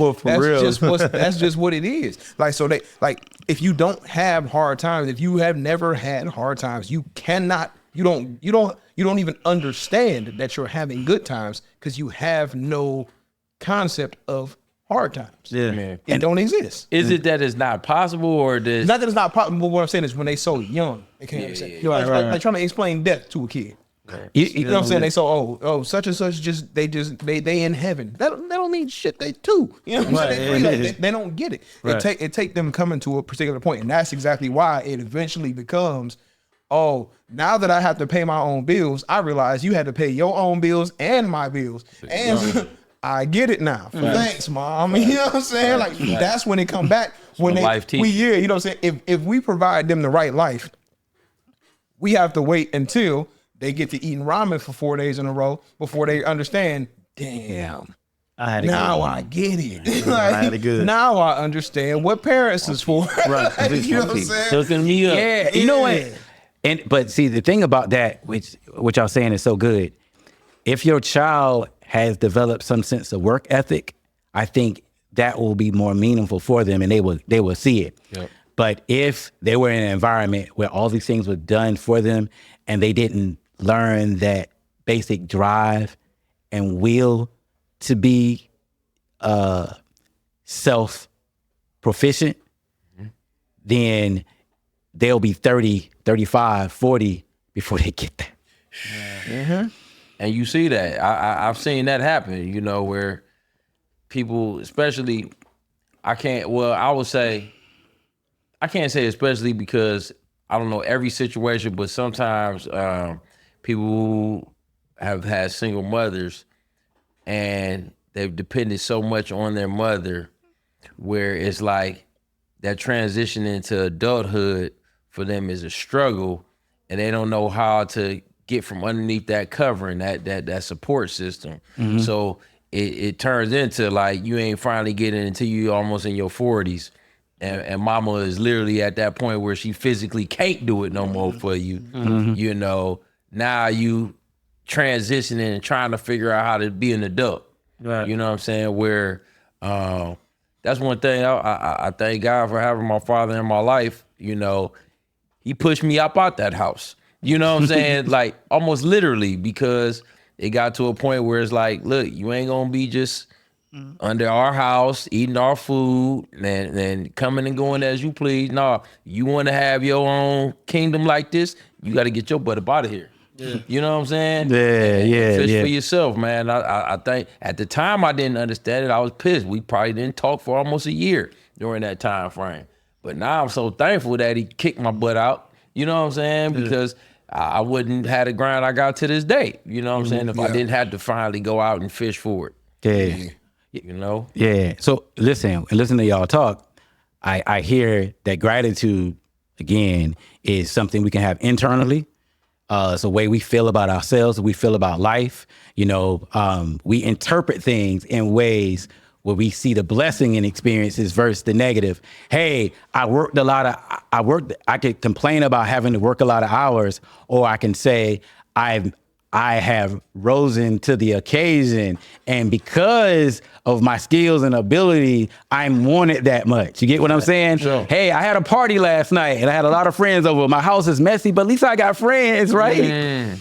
just what it is. Like so they like if you don't have hard times, if you have never had hard times, you don't even understand that you're having good times because you have no concept of hard times. Yeah. Man. It don't exist. Is it that it's not possible or this? Not that it's not possible, but what I'm saying is when they so young, they can't understand. Like trying to explain death to a kid. You know what I'm saying? They so such and such they in heaven. That don't mean shit. They too. You know what I'm saying? They don't get it. Right. It take them coming to a particular point, and that's exactly why it eventually becomes, oh, now that I have to pay my own bills, I realize you had to pay your own bills and my bills, and I get it now. Thanks, mom. You know what I'm saying? Like that's when it come back. When you know what I'm saying? If we provide them the right life, we have to wait until they get to eating ramen for 4 days in a row before they understand, damn, I get it. Like, now I understand what parents is for. Right. You know what I'm saying? Hooking me up. Yeah. You know what? But see, the thing about that, which y'all saying is so good, if your child has developed some sense of work ethic, I think that will be more meaningful for them and they will see it. Yep. But if they were in an environment where all these things were done for them and they didn't learn that basic drive and will to be self-proficient, then they'll be 30, 35, 40 before they get that. And you see that. I've seen that happen, you know, where people, especially, I can't say especially because I don't know every situation, but sometimes people who have had single mothers and they've depended so much on their mother where it's like that transition into adulthood for them is a struggle and they don't know how to get from underneath that covering, that support system. So it turns into like you ain't finally getting until you almost in your 40s. And mama is literally at that point where she physically can't do it no more for you. You know, now you transitioning and trying to figure out how to be an adult. Right. You know what I'm saying? Where that's one thing I thank God for having my father in my life. You know, he pushed me up out that house. You know what I'm saying? Like almost literally, because it got to a point where it's like, look, you ain't gonna be just under our house, eating our food, and coming and going as you please. No, you want to have your own kingdom like this, you got to get your butt up out of here. You know what I'm saying? Yeah, Fish yeah. for yourself, man. I think at the time I didn't understand it. I was pissed. We probably didn't talk for almost a year during that time frame. But now I'm so thankful that he kicked my butt out. You know what I'm saying? Because I wouldn't have the grind I got to this day. You know what I'm saying? If I didn't have to finally go out and fish for it. Yeah. You know? Yeah. So listen to y'all talk. I hear that gratitude, again, is something we can have internally. It's a way we feel about ourselves, we feel about life. You know, we interpret things in ways where we see the blessing in experiences versus the negative. Hey, I could complain about having to work a lot of hours, or I can say I have risen to the occasion, and because of my skills and ability, I'm wanted that much. You get what I'm saying? Sure. Hey, I had a party last night and I had a lot of friends over. My house is messy, but at least I got friends, right?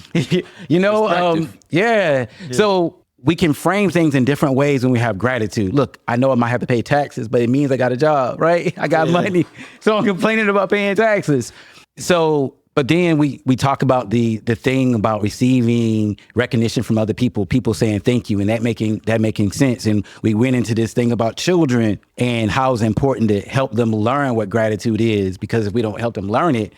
You know, yeah. So we can frame things in different ways when we have gratitude. Look, I know I might have to pay taxes, but it means I got a job, right? I got money, so I'm complaining about paying taxes. So, but then we talk about the thing about receiving recognition from other people saying thank you, and that making sense. And we went into this thing about children and how it's important to help them learn what gratitude is, because if we don't help them learn it,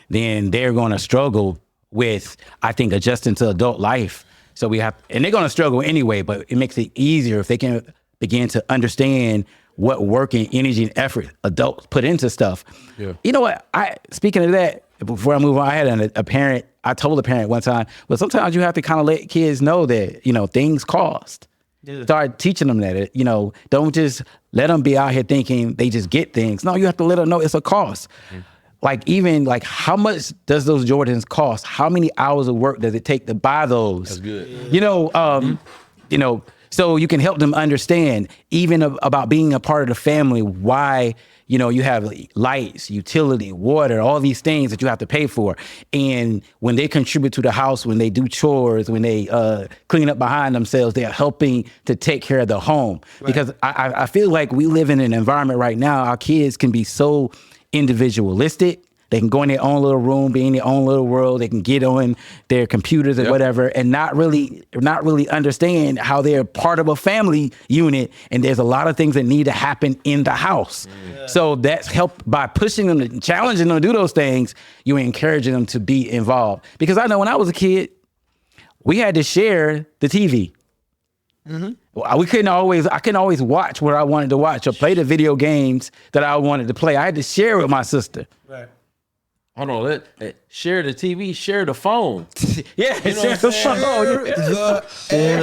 then they're going to struggle with, I think, adjusting to adult life. So and they're going to struggle anyway, but it makes it easier if they can begin to understand what work and energy and effort adults put into stuff. Yeah. You know what? Speaking of that, before I move on, I had a parent, I told a parent one time, well, sometimes you have to kind of let kids know that, you know, things cost. Yeah. Start teaching them that, you know, don't just let them be out here thinking they just get things. No, you have to let them know it's a cost. Mm-hmm. Like how much does those Jordans cost? How many hours of work does it take to buy those? That's good. You know, so you can help them understand even about being a part of the family, why, you know, you have lights, utility, water, all these things that you have to pay for. And when they contribute to the house, when they do chores, when they clean up behind themselves, they are helping to take care of the home. Right. Because I feel like we live in an environment right now, our kids can be so individualistic. They can go in their own little room, be in their own little world. They can get on their computers or whatever, and not really understand how they're part of a family unit. And there's a lot of things that need to happen in the house. Yeah. So that's helped by pushing them and challenging them to do those things. You're encouraging them to be involved. Because I know when I was a kid, we had to share the TV. Mm-hmm. I couldn't always watch what I wanted to watch or play the video games that I wanted to play. I had to share with my sister. Right. Hold on, share the TV, share the phone. Yeah, you know share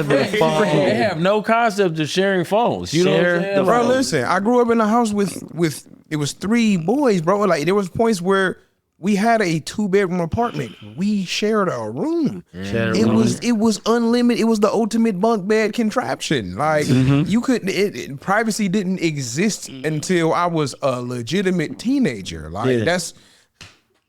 the phone. They have no concept of sharing phones. You know what I'm saying? Bro, listen, I grew up in a house with it was 3 boys, bro. Like there was points where we had a 2-bedroom apartment. We shared a room. It was unlimited. It was the ultimate bunk bed contraption. Like you couldn't. Privacy didn't exist until I was a legitimate teenager. Like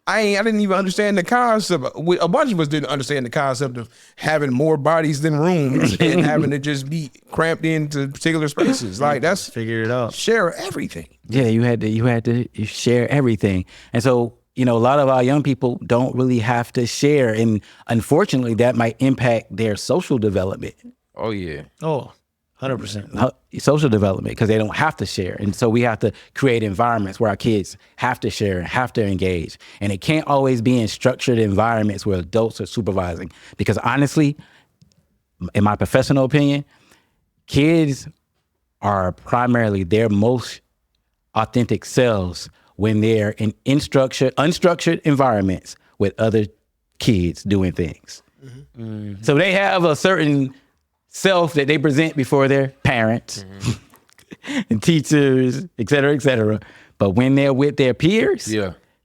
I didn't even understand the concept. A bunch of us didn't understand the concept of having more bodies than rooms and having to just be cramped into particular spaces. Like that's figure it out. Share everything. Yeah, you had to share everything, and so. You know, a lot of our young people don't really have to share. And unfortunately, that might impact their social development. Oh, yeah. Oh, 100%. Social development, because they don't have to share. And so we have to create environments where our kids have to share and have to engage. And it can't always be in structured environments where adults are supervising. Because honestly, in my professional opinion, kids are primarily their most authentic selves when they're in unstructured environments with other kids doing things. Mm-hmm. Mm-hmm. So they have a certain self that they present before their parents and teachers, et cetera, et cetera. But when they're with their peers,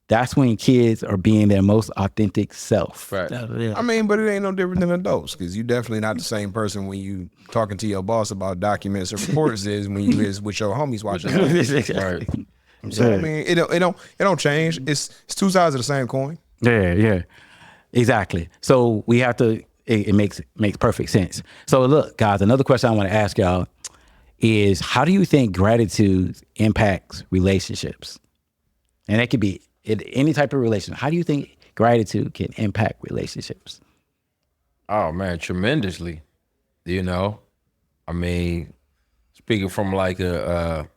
that's when kids are being their most authentic self. Right. I mean, but it ain't no different than adults, because you definitely not the same person when you talking to your boss about documents or reports is when you is with your homies watching. Right. So I mean, it don't change. It's 2 sides of the same coin. Yeah, exactly. So we have to. It makes perfect sense. So look, guys, another question I want to ask y'all is, how do you think gratitude impacts relationships? And that could be any type of relationship. How do you think gratitude can impact relationships? Oh man, tremendously. You know, I mean, speaking from like a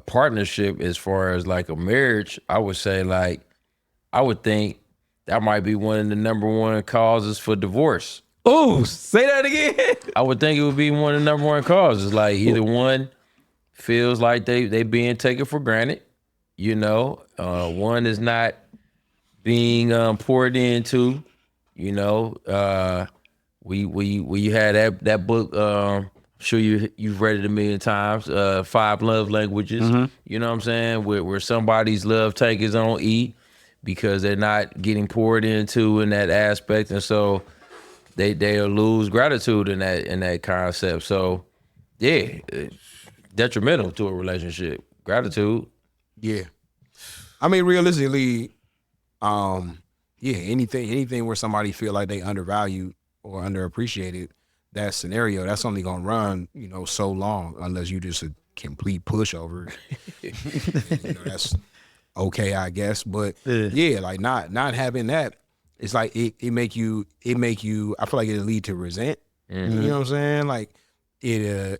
partnership as far as like a marriage, I would say like I would think that might be one of the number one causes for divorce. Oh, say that again. I would think it would be one of the number one causes. Like either one feels like they being taken for granted. You know, one is not being poured into. You know, we had that book. Sure you've read it a million times. 5 Love Languages. You know what I'm saying? Where somebody's love tank is on E because they're not getting poured into in that aspect, and so they'll lose gratitude in that concept. So yeah, it's detrimental to a relationship. Gratitude. Yeah. I mean, realistically, yeah, anything where somebody feel like they undervalued or underappreciated, that scenario, that's only gonna run, so long unless you just a complete pushover. That's okay, I guess. But yeah, like not having that, it's like it make you I feel like it'll lead to resent. You know what I'm saying? Like it'll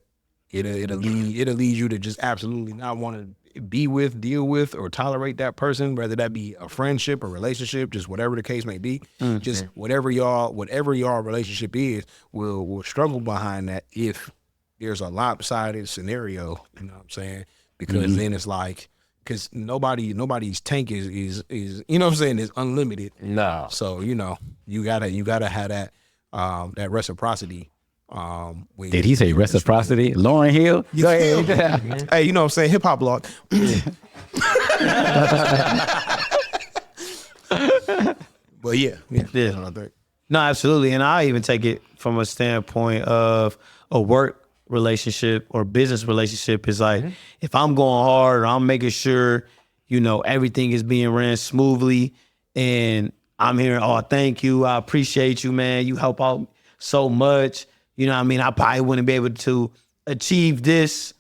lead you to just absolutely not want to be with, deal with, or tolerate that person, whether that be a friendship, a relationship, just whatever the case may be. Just whatever y'all relationship is, will struggle behind that if there's a lopsided scenario. You know what I'm saying? Because then it's like, because nobody's tank is you know what I'm saying, is unlimited. No. So you gotta have that reciprocity. Did he say reciprocity? Lauren Hill? Go ahead. Hey, you know what I'm saying? Hip hop blog. But yeah. Yeah. I think. No, absolutely. And I even take it from a standpoint of a work relationship or business relationship. Is like, if I'm going hard or I'm making sure, everything is being ran smoothly, and I'm hearing, oh, thank you, I appreciate you, man. You help out so much. You know what I mean? I probably wouldn't be able to achieve this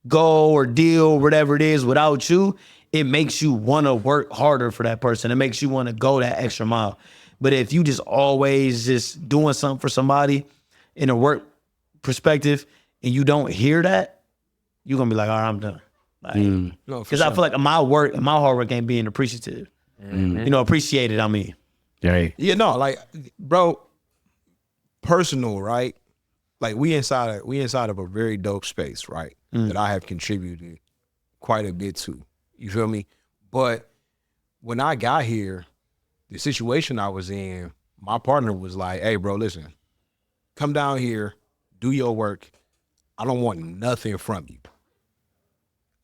goal or deal, whatever it is, without you. It makes you want to work harder for that person. It makes you want to go that extra mile. But if you just always just doing something for somebody in a work perspective and you don't hear that, you're going to be like, all right, I'm done. Like, No, because I feel like my work and my hard work ain't being appreciated. Appreciated, I mean. Right. Yeah, no, like, bro, personal, right? Like we inside of a very dope space, right? That I have contributed quite a bit to. You feel me? But when I got here, the situation I was in, my partner was like, hey, bro, listen, come down here, do your work. I don't want nothing from you.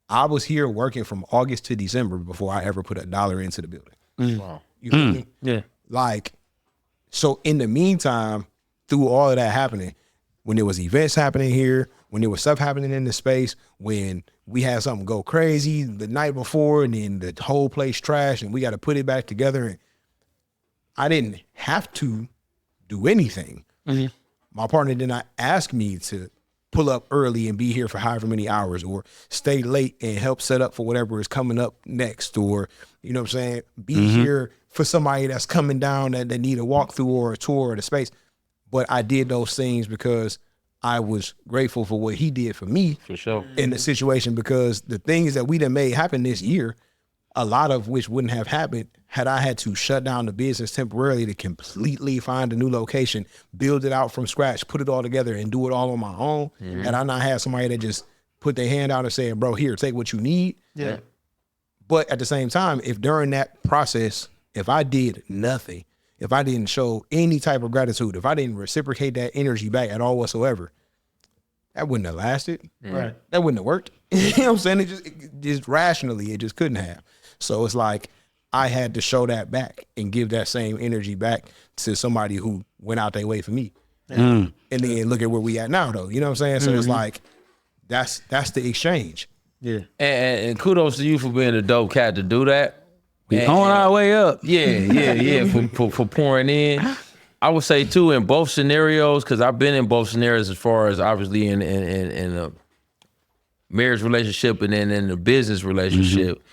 I was here working from August to December before I ever put $1 into the building. Wow. You feel me? Yeah. Like, so in the meantime, through all of that happening, when there was events happening here, when there was stuff happening in the space, when we had something go crazy the night before and then the whole place trashed and we got to put it back together, and I didn't have to do anything. My partner did not ask me to pull up early and be here for however many hours or stay late and help set up for whatever is coming up next, or, you know what I'm saying, be here for somebody that's coming down that need a walkthrough or a tour of the space. But I did those things because I was grateful for what he did for me. For sure. In the situation, because the things that we done made happen this year, a lot of which wouldn't have happened had I had to shut down the business temporarily to completely find a new location, build it out from scratch, put it all together and do it all on my own. And I not have somebody that just put their hand out and saying, bro, here, take what you need. Yeah. But at the same time, if during that process, if I did nothing, if I didn't show any type of gratitude, if I didn't reciprocate that energy back at all whatsoever, that wouldn't have lasted. Right. That wouldn't have worked. You know what I'm saying? It just rationally, it just couldn't have. So it's like I had to show that back and give that same energy back to somebody who went out their way for me. And then look at where we at now, though. You know what I'm saying? So it's like that's the exchange. Yeah. And kudos to you for being a dope cat to do that. We on our way up. Yeah. For pouring in. I would say too, in both scenarios, because I've been in both scenarios as far as obviously in a marriage relationship and then in a business relationship.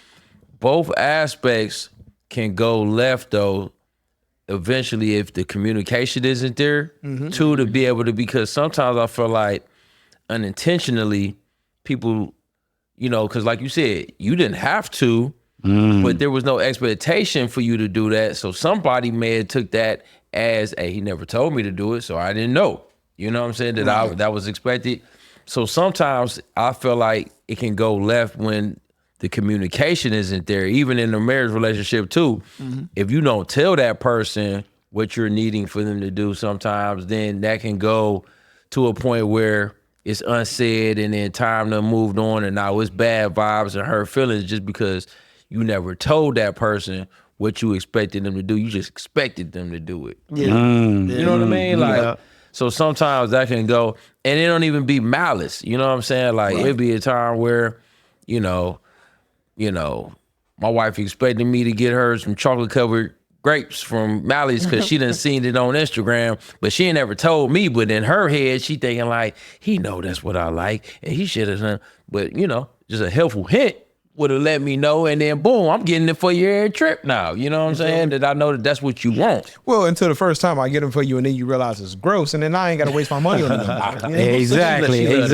Both aspects can go left though eventually if the communication isn't there, two, to be able to, because sometimes I feel like unintentionally people, you know, because like you said, you didn't have to, but there was no expectation for you to do that. So somebody may have took that as, hey, he never told me to do it, so I didn't know. You know what I'm saying? That was expected. So sometimes I feel like it can go left when the communication isn't there, even in a marriage relationship too. If you don't tell that person what you're needing for them to do sometimes, then that can go to a point where it's unsaid and then time done moved on and now it's bad vibes and hurt feelings just because you never told that person what you expected them to do. You just expected them to do it. Yeah. You know what I mean? Like, so sometimes that can go, and it don't even be malice. You know what I'm saying? Like, it'd be a time where, you know, my wife expected me to get her some chocolate covered grapes from Mally's because she done seen it on Instagram, but she ain't never told me. But in her head, she thinking like, he know that's what I like, and he should have done. But you know, just a helpful hint would have let me know, and then boom, I'm getting it for your every trip now. You know what I'm saying? That I know that that's what you want. Well, until the first time I get them for you, and then you realize it's gross, and then I ain't got to waste my money on them. Exactly. You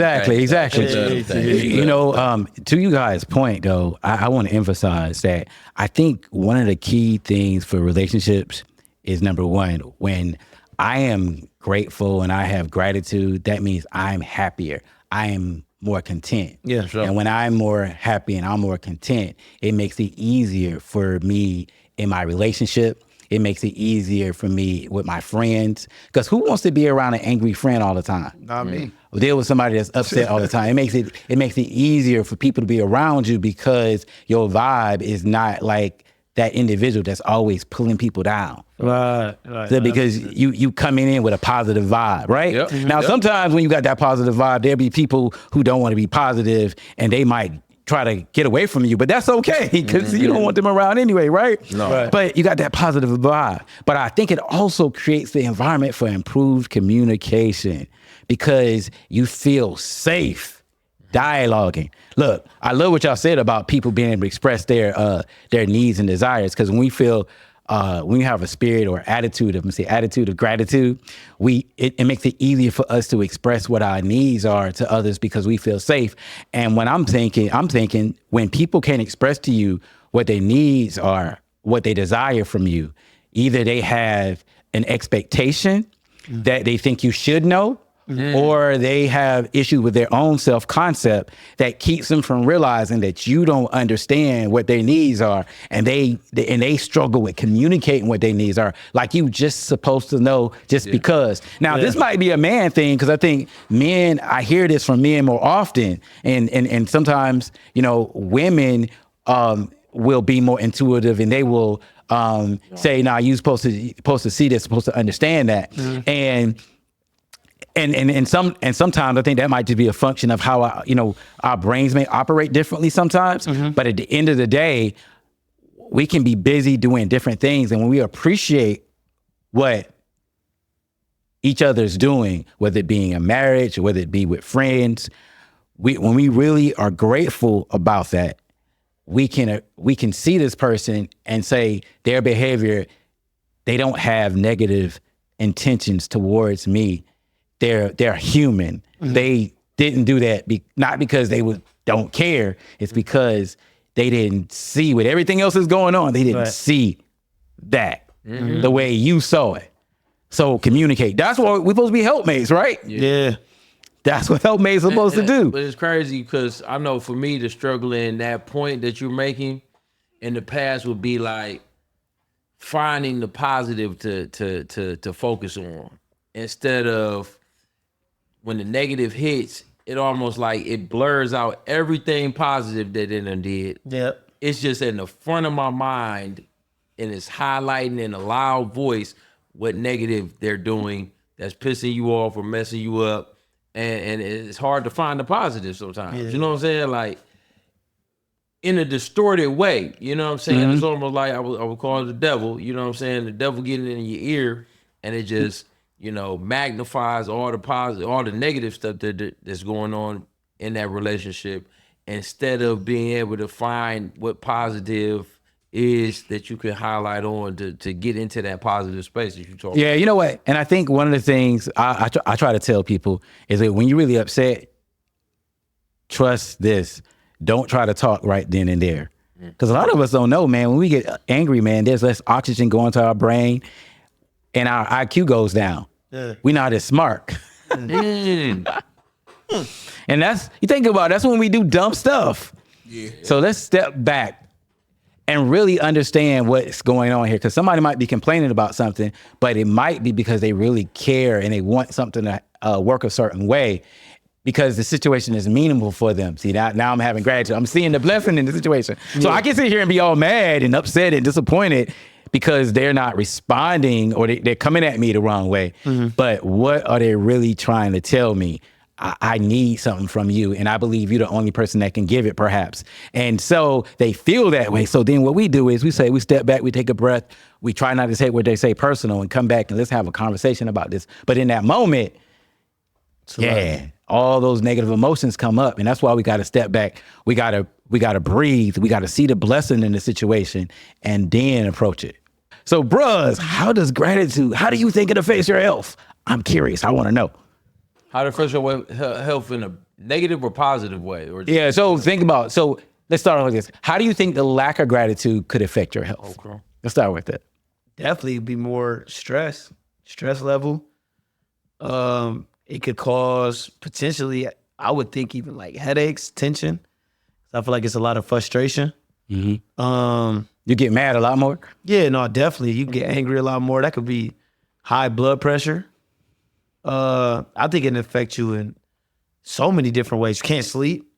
You know, to you guys' point though, I want to emphasize that I think one of the key things for relationships is, number one, when I am grateful and I have gratitude, that means I'm happier. I am more content. Yeah, sure. And when I'm more happy and I'm more content, it makes it easier for me in my relationship. It makes it easier for me with my friends. Because who wants to be around an angry friend all the time? Not me. Deal with somebody that's upset all the time. It makes it easier for people to be around you because your vibe is not like that individual that's always pulling people down. Right. So because you coming in with a positive vibe, right? Yep. Now, sometimes when you got that positive vibe, there'll be people who don't want to be positive and they might try to get away from you, but that's okay because you don't want them around anyway, right? No. Right. But you got that positive vibe. But I think it also creates the environment for improved communication because you feel safe dialoguing. Look, I love what y'all said about people being able to express their needs and desires, because when we feel when we have a spirit or attitude of gratitude, it makes it easier for us to express what our needs are to others because we feel safe. And when I'm thinking when people can't express to you what their needs are, what they desire from you, either they have an expectation that they think you should know, or they have issues with their own self-concept that keeps them from realizing that you don't understand what their needs are, and they struggle with communicating what their needs are. Like you just supposed to know just because. Now, this might be a man thing because I think men, I hear this from men more often, and sometimes, you know, women will be more intuitive and they will say, "Nah, you're supposed to see this, supposed to understand that," And sometimes I think that might just be a function of how our brains may operate differently sometimes. But at the end of the day, we can be busy doing different things, and when we appreciate what each other's doing, whether it be in a marriage or whether it be with friends, when we really are grateful about that, we can see this person and say their behavior, they don't have negative intentions towards me. They're human. They didn't do that not because they don't care. It's because they didn't see what everything else is going on. They didn't see that the way you saw it. So communicate. That's what we're supposed to be helpmates, right? Yeah. That's what helpmates are supposed to do. But it's crazy because I know for me the struggle in that point that you're making in the past would be like finding the positive to focus on instead of when the negative hits, it almost like it blurs out everything positive that it done did. Yep. It's just in the front of my mind and it's highlighting in a loud voice what negative they're doing that's pissing you off or messing you up. And it's hard to find the positive sometimes. Yeah. You know what I'm saying? Like in a distorted way. You know what I'm saying? It's almost like I would call it the devil. You know what I'm saying? The devil getting in your ear and it just magnifies all the positive, all the negative stuff that's going on in that relationship, instead of being able to find what positive is that you can highlight on to get into that positive space that you talk Yeah, you know what? And I think one of the things I try to tell people is that when you're really upset, trust this. Don't try to talk right then and there. Because a lot of us don't know, man. When we get angry, man, there's less oxygen going to our brain and our IQ goes down. Yeah. We're not as smart. And that's, you think about it, that's when we do dumb stuff. Yeah. So let's step back and really understand what's going on here. Because somebody might be complaining about something, but it might be because they really care and they want something to work a certain way because the situation is meaningful for them. See, now I'm having gratitude. I'm seeing the blessing in the situation. So I can sit here and be all mad and upset and disappointed because they're not responding or they're coming at me the wrong way. But what are they really trying to tell me? I need something from you, and I believe you're the only person that can give it, perhaps. And so they feel that way. So then what we do is we step back, we take a breath, we try not to take what they say personal and come back and let's have a conversation about this. But in that moment, all those negative emotions come up, and that's why we got to step back. We got to breathe. We got to see the blessing in the situation and then approach it. So, bros, how do you think it affects your health? I'm curious. I want to know. How to affect your health in a negative or positive way? Or Yeah, so let's start off with this. How do you think the lack of gratitude could affect your health? Okay. Let's start with that. Definitely be more stress level. It could cause potentially, I would think, even like headaches, tension. I feel like it's a lot of frustration. You get mad a lot more? Yeah, no, definitely. You get angry a lot more. That could be high blood pressure. I think it can affect you in so many different ways. You can't sleep.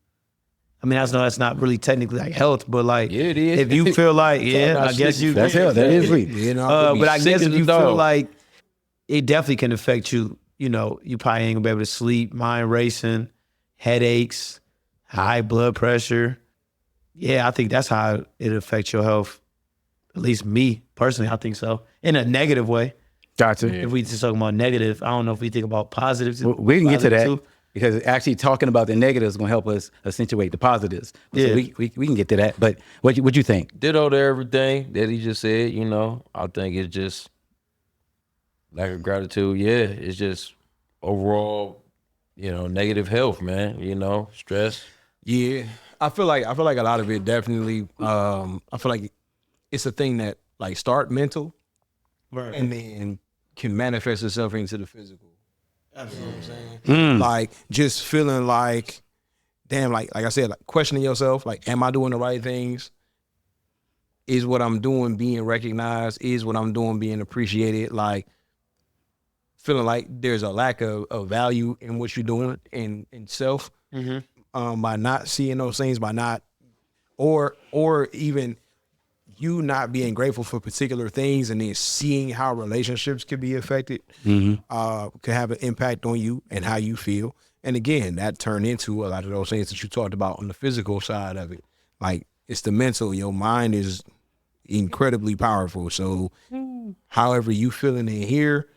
I mean, that's not really technically like health, but like, Yeah, it is. if you feel like, I guess you. That's health. That is sleep. You know, But I guess if you feel dog. like it definitely can affect you, you know, you probably ain't gonna be able to sleep, mind racing, headaches, high blood pressure. Yeah, I think that's how it affects your health. At least me personally, I think so. In a negative way. Gotcha. If we just talking about negative, I don't know if we think about positives. We can get to that too. because actually talking about the negatives is going to help us accentuate the positives. Yeah. So we can get to that. But what you think? Ditto to everything that he just said, you know. I think it's just lack of gratitude. Yeah, it's just overall, you know, negative health, man. You know, stress. Yeah, I feel like a lot of it definitely. I feel like it's a thing that like start mental, Right. and then can manifest itself into the physical. That's what I'm saying. Like just feeling like, damn, like I said, like questioning yourself, like, am I doing the right things? Is what I'm doing being recognized? Is what I'm doing being appreciated? Like feeling like there's a lack of value in what you're doing in self. By not seeing those things, by not, or even you not being grateful for particular things, and then seeing how relationships could be affected, could have an impact on you and how you feel. And again, that turned into a lot of those things that you talked about on the physical side of it. Like it's the mental. Your mind is incredibly powerful. So however you feeling in here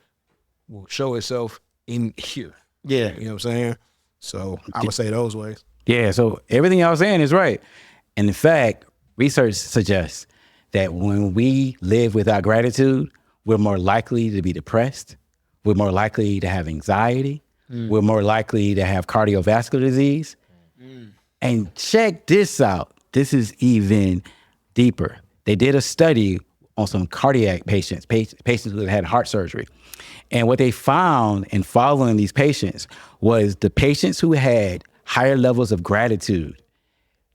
will show itself in here. Yeah. You know what I'm saying? So I would say those ways. Yeah, so everything I was saying is right. And in fact, research suggests that when we live without gratitude, we're more likely to be depressed. We're more likely to have anxiety. We're more likely to have cardiovascular disease. And check this out. This is even deeper. They did a study on some cardiac patients who had heart surgery. And what they found in following these patients was the patients who had higher levels of gratitude,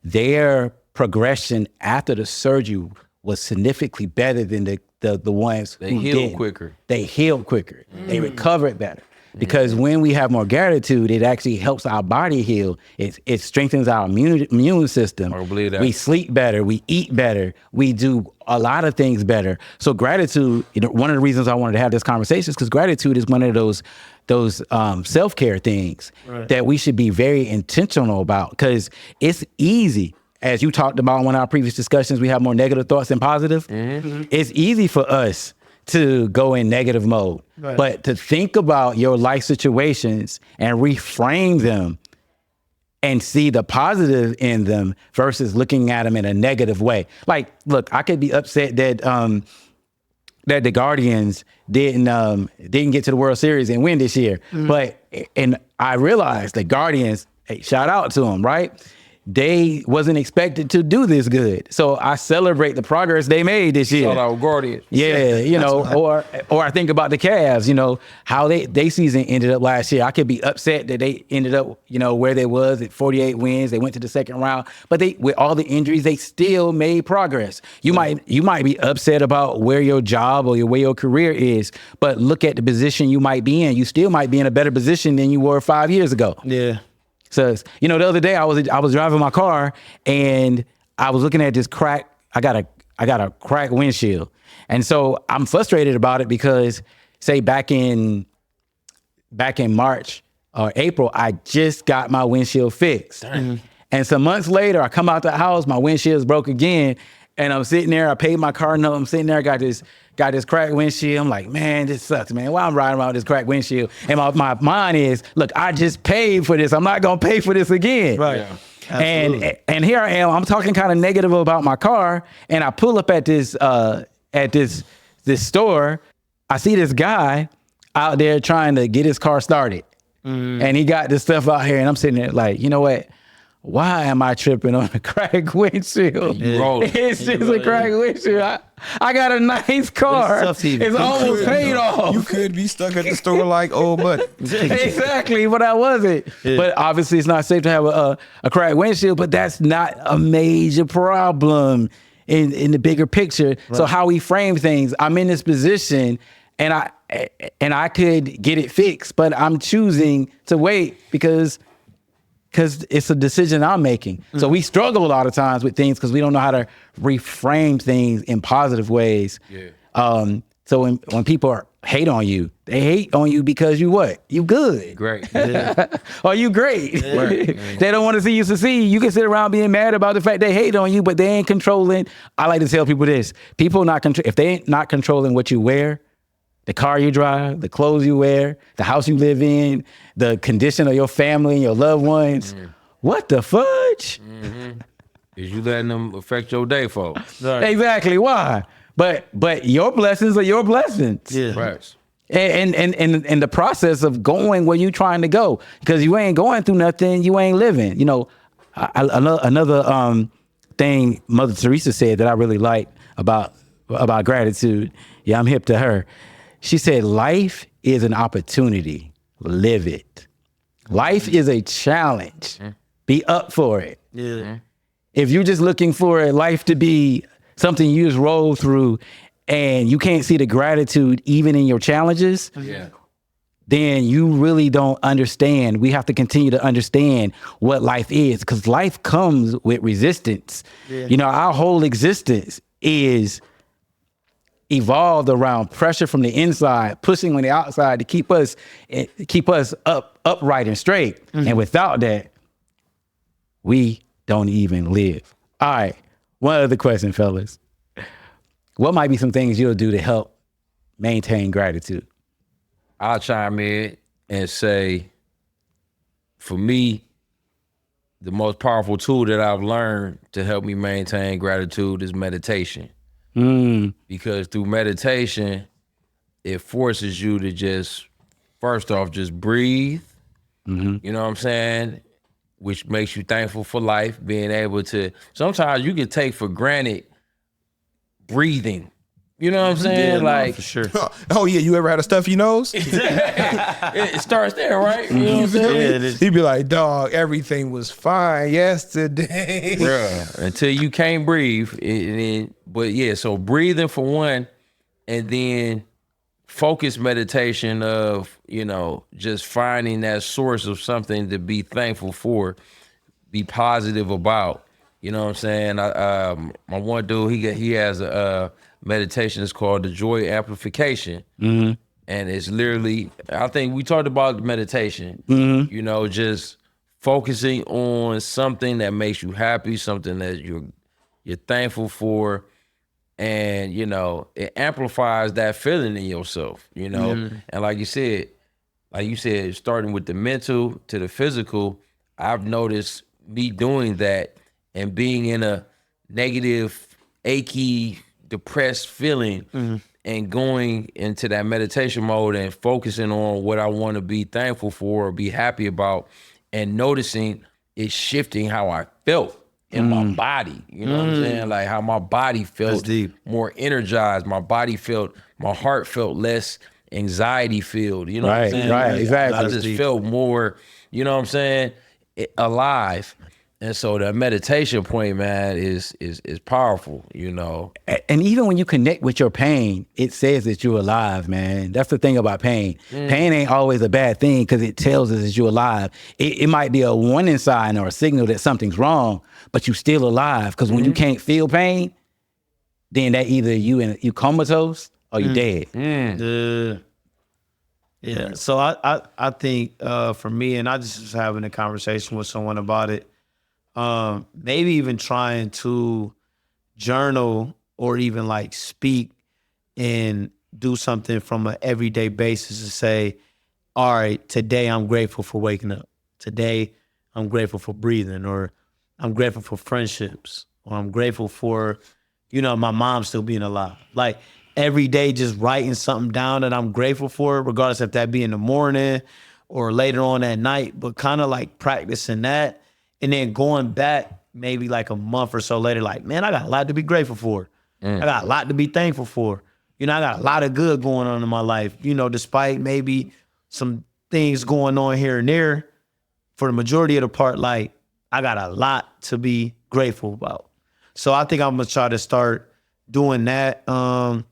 their progression after the surgery was significantly better than the ones They who heal didn't. quicker. They healed quicker. They recovered better. Because when we have more gratitude, it actually helps our body heal. It strengthens our immune system. I believe that. We sleep better. We eat better. We do a lot of things better. So gratitude, you know, one of the reasons I wanted to have this conversation is because gratitude is one of those self-care things that we should be very intentional about, because it's easy. As you talked about in one of our previous discussions, we have more negative thoughts than positive. It's easy for us to go in negative mode. Right. But to think about your life situations and reframe them and see the positive in them versus looking at them in a negative way. Like, look, I could be upset that that the Guardians didn't get to the World Series and win this year. But and I realized the Guardians, hey, shout out to them, right? They wasn't expected to do this good. So I celebrate the progress they made this year. Shout out Guardians. Yeah, you know, or I think about the Cavs, you know, how they season ended up last year. I could be upset that they ended up, you know, where they was at 48 wins. They went to the second round, but they, with all the injuries, they still made progress. You might be upset about where your job or where your career is, but look at the position you might be in. You still might be in a better position than you were 5 years ago. Yeah. So, you know, the other day I was driving my car and I was looking at this crack. I got a cracked windshield. And so I'm frustrated about it because, say, back in March or April, I just got my windshield fixed. And some months later, I come out the house, my windshield's broke again. And I'm sitting there, I paid my car note, I'm sitting there, got this cracked windshield. I'm like, man, this sucks, man. Why I'm riding around with this cracked windshield? And my mind is, look, I just paid for this. I'm not gonna pay for this again. Right. Yeah. And here I am, I'm talking kind of negative about my car, and I pull up at this store. I see this guy out there trying to get his car started. And he got this stuff out here, and I'm sitting there like, you know what? Why am I tripping on a cracked windshield? It's just a cracked windshield. I got a nice car. It's almost paid off. You could be stuck at the store like old buddy. Exactly, but I wasn't. Yeah. But obviously, it's not safe to have a cracked windshield. But that's not a major problem in the bigger picture. Right. So how we frame things, I'm in this position, and I could get it fixed, but I'm choosing to wait because it's a decision I'm making. So we struggle a lot of times with things because we don't know how to reframe things in positive ways. Yeah. So when people hate on you, they hate on you because you what? You good. Great. Yeah. Or you great. Yeah. Right. They don't want to see you succeed. You can sit around being mad about the fact they hate on you, but they ain't controlling. I like to tell people this. People if they ain't not controlling what you wear, the car you drive, the clothes you wear, the house you live in, the condition of your family and your loved ones. What the fudge? Is you letting them affect your day, folks? Right. Exactly. Why? But your blessings are your blessings. Yeah. Right. And the process of going where you trying to go, because you ain't going through nothing, you ain't living. You know, another thing Mother Teresa said that I really like about gratitude. Yeah, I'm hip to her. She said, life is an opportunity. Live it. Life is a challenge. Be up for it. Yeah. If you're just looking for life to be something you just roll through and you can't see the gratitude even in your challenges, then you really don't understand. We have to continue to understand what life is, because life comes with resistance. Yeah. You know, our whole existence is evolved around pressure from the inside, pushing on the outside to keep us upright and straight. And without that, we don't even live. All right, one other question, fellas. What might be some things you'll do to help maintain gratitude? I'll chime in and say, for me, the most powerful tool that I've learned to help me maintain gratitude is meditation. Because through meditation, it forces you to just, first off, just breathe. You know what I'm saying? Which makes you thankful for life, being able to, sometimes you can take for granted breathing. You know what I'm saying? Yeah, like, no, for sure. Oh yeah, you ever had a stuffy nose? it starts there, right? You know what I'm saying? Yeah, He'd be like, dog, everything was fine yesterday. Bruh, until you can't breathe. But yeah, so breathing for one, and then focused meditation of, you know, just finding that source of something to be thankful for, be positive about. You know what I'm saying? My one dude, he has a meditation. It's called the Joy Amplification. And it's literally, I think we talked about meditation, you know, just focusing on something that makes you happy, something that you're thankful for. And, you know, it amplifies that feeling in yourself, you know? And like you said, starting with the mental to the physical, I've noticed me doing that and being in a negative, achy, depressed feeling and going into that meditation mode and focusing on what I want to be thankful for or be happy about, and noticing it shifting how I felt in my body. You know what I'm saying? Like how my body felt deep. more energized. My heart felt less anxiety filled. You know what I'm Right, saying? right, Like, exactly. I That's just deep. felt more, you know what I'm saying, alive. And so the meditation point, man, is powerful, you know. And even when you connect with your pain, it says that you're alive, man. That's the thing about pain. Pain ain't always a bad thing because it tells us that you're alive. It might be a warning sign or a signal that something's wrong, but you're still alive. Because when you can't feel pain, then that either you comatose or you dead. Yeah. So I think for me, and I just was having a conversation with someone about it. Maybe even trying to journal or even like speak and do something from an everyday basis to say, all right, today I'm grateful for waking up. Today I'm grateful for breathing, or I'm grateful for friendships, or I'm grateful for, my mom still being alive. Like every day just writing something down that I'm grateful for, regardless if that be in the morning or later on at night, but kind of like practicing that and then going back maybe like a month or so later, like, man, I got a lot to be grateful for. I got a lot to be thankful for. I got a lot of good going on in my life, despite maybe some things going on here and there. For the majority of the part, like, I got a lot to be grateful about. So I think I'm gonna try to start doing that. I'll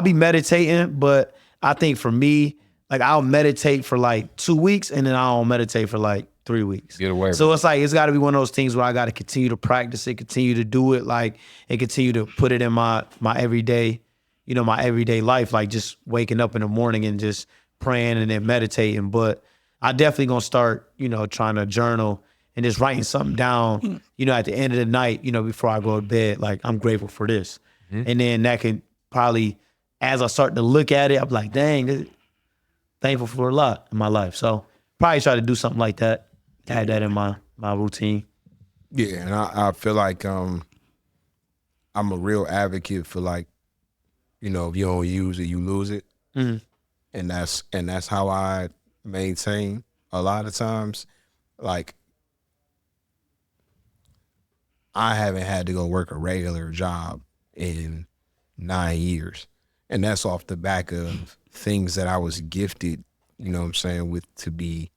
be meditating, but I think for me, like, I'll meditate for like 2 weeks and then I'll meditate for like 3 weeks. Get away So from it's like, it's gotta be one of those things where I gotta continue to practice it, continue to do it, like, and continue to put it in my everyday, my everyday life, like just waking up in the morning and just praying and then meditating. But I definitely gonna start, trying to journal and just writing something down, at the end of the night, before I go to bed, like, I'm grateful for this. And then that can probably, as I start to look at it, I'm like, dang, thankful for a lot in my life. So probably try to do something like that, add that in my routine. Yeah, and I feel like I'm a real advocate for, like, if you don't use it, you lose it. And that's how I maintain a lot of times. Like, I haven't had to go work a regular job in 9 years. And that's off the back of things that I was gifted, with, to be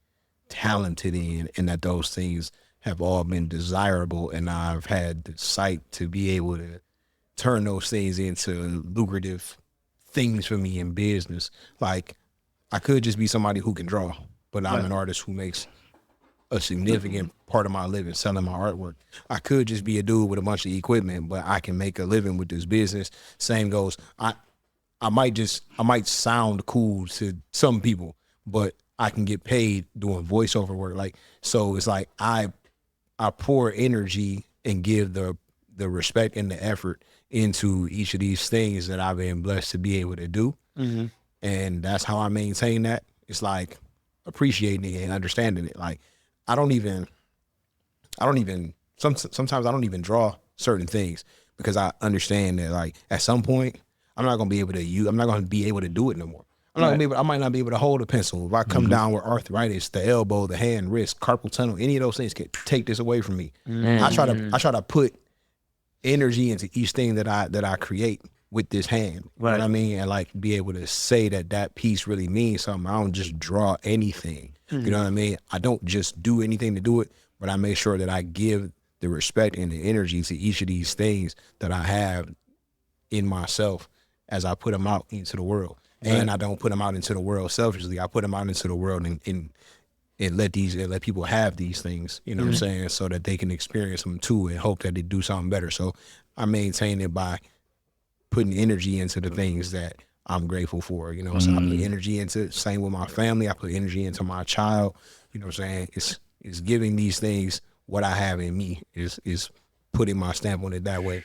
talented in, and that those things have all been desirable. And I've had the sight to be able to turn those things into lucrative things for me in business. Like, I could just be somebody who can draw, but I'm an artist who makes a significant part of my living selling my artwork. I could just be a dude with a bunch of equipment, but I can make a living with this business. Same goes, I might sound cool to some people, but I can get paid doing voiceover work. Like, so it's like I pour energy and give the respect and the effort into each of these things that I've been blessed to be able to do. And that's how I maintain that. It's like appreciating it and understanding it. Like, sometimes I don't even draw certain things because I understand that, like, at some point I'm not going to be able to do it no more. I might not be able to hold a pencil. If I come down with arthritis, the elbow, the hand, wrist, carpal tunnel, any of those things can take this away from me. I try to put energy into each thing that I create with this hand. You know what I mean? And, like, be able to say that piece really means something. I don't just draw anything. You know what I mean? I don't just do anything to do it, but I make sure that I give the respect and the energy to each of these things that I have in myself as I put them out into the world. And I don't put them out into the world selfishly. I put them out into the world and let people have these things, what I'm saying, so that they can experience them too and hope that they do something better. So I maintain it by putting energy into the things that I'm grateful for, So I put energy into, same with my family. I put energy into my child, what I'm saying. It's giving these things what I have in me, is putting my stamp on it that way.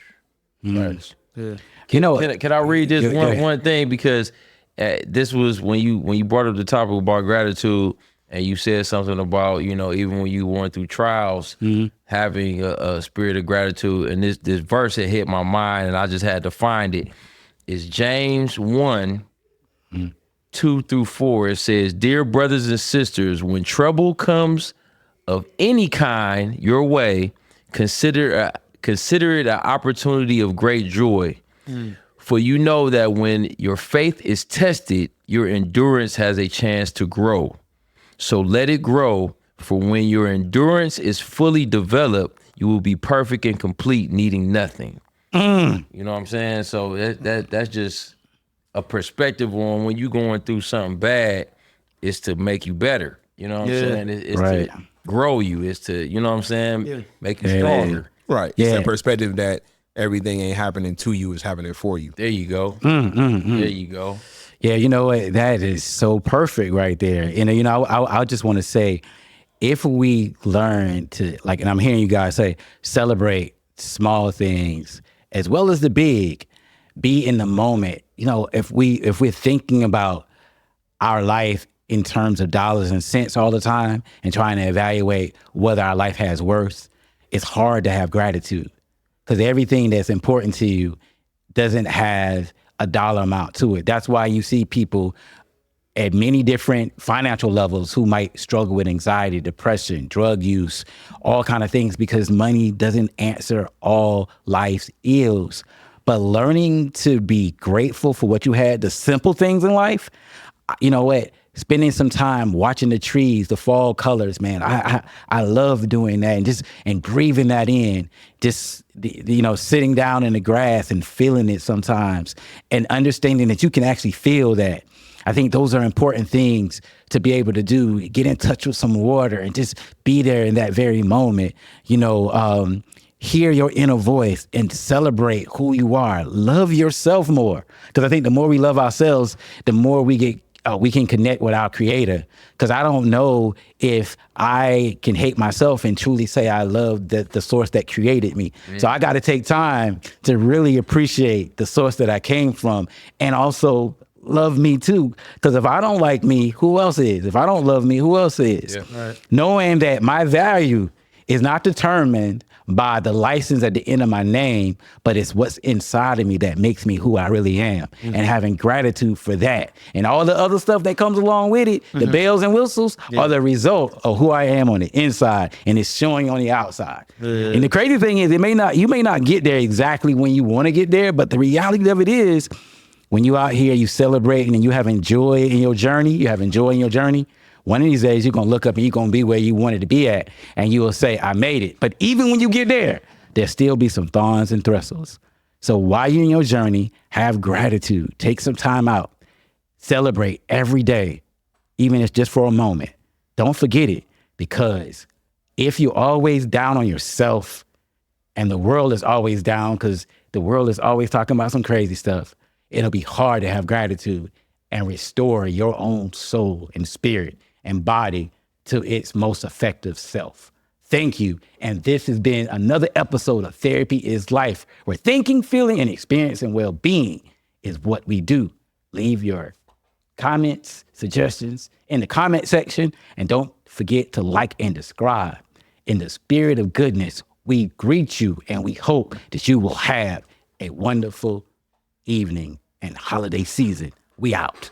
Right. Yeah. Can I read this Yeah, one thing, because this was when you brought up the topic about gratitude, And you said something about, you know, even when you went through trials, having a spirit of gratitude. And this verse had hit my mind, and I just had to find it. It's James 1, 2-4. It says, "Dear brothers and sisters, when trouble comes of any kind your way, consider it an opportunity of great joy. For you know that when your faith is tested, your endurance has a chance to grow. So let it grow, for when your endurance is fully developed, you will be perfect and complete, needing nothing." You know what I'm saying? So that's just a perspective on when you're going through something bad, is to make you better. You know what I'm saying? It's right. to grow you. It's to, you know what I'm saying? Make you Yeah. stronger. Right. Yeah. It's that perspective that everything ain't happening to you, it's happening for you. There you go. There you go. Yeah, you know what? That is so perfect right there. And, you know, I just want to say, if we learn to, like, and I'm hearing you guys say, celebrate small things as well as the big, be in the moment. You know, if we're thinking about our life in terms of dollars and cents all the time and trying to evaluate whether our life has worth, it's hard to have gratitude, because everything that's important to you doesn't have a dollar amount to it. That's why you see people at many different financial levels who might struggle with anxiety, depression, drug use, all kind of things, because money doesn't answer all life's ills. But learning to be grateful for what you had, the simple things in life, you know what? Spending some time watching the trees, the fall colors, man. I love doing that, and breathing that in. Just you know, sitting down in the grass and feeling it sometimes, and understanding that you can actually feel that. I think those are important things to be able to do. Get in touch with some water and just be there in that very moment. You know, hear your inner voice and celebrate who you are. Love yourself more, because I think the more we love ourselves, the more we can connect with our creator. Because I don't know if I can hate myself and truly say I love the source that created me. So I got to take time to really appreciate the source that I came from, and also love me too. Because if I don't like me, who else is? If I don't love me, who else is? Yeah, right. Knowing that my value is not determined by the license at the end of my name, but it's what's inside of me that makes me who I really am. And having gratitude for that. And all the other stuff that comes along with it, the bells and whistles, are the result of who I am on the inside, and it's showing on the outside. And the crazy thing is, you may not get there exactly when you want to get there, but the reality of it is, when you out here, you celebrating and you having joy in your journey, one of these days you're going to look up and you're going to be where you wanted to be at, and you will say, I made it. But even when you get there, there'll still be some thorns and thistles. So while you're in your journey, have gratitude. Take some time out. Celebrate every day, even if it's just for a moment. Don't forget it, because if you're always down on yourself, and the world is always down because the world is always talking about some crazy stuff, it'll be hard to have gratitude and restore your own soul and spirit and body to its most effective self. Thank you. And this has been another episode of Therapy is Life, where thinking, feeling, and experiencing well-being is what we do. Leave your comments, suggestions in the comment section, and don't forget to like and subscribe. In the spirit of goodness, we greet you, and we hope that you will have a wonderful evening and holiday season. We out.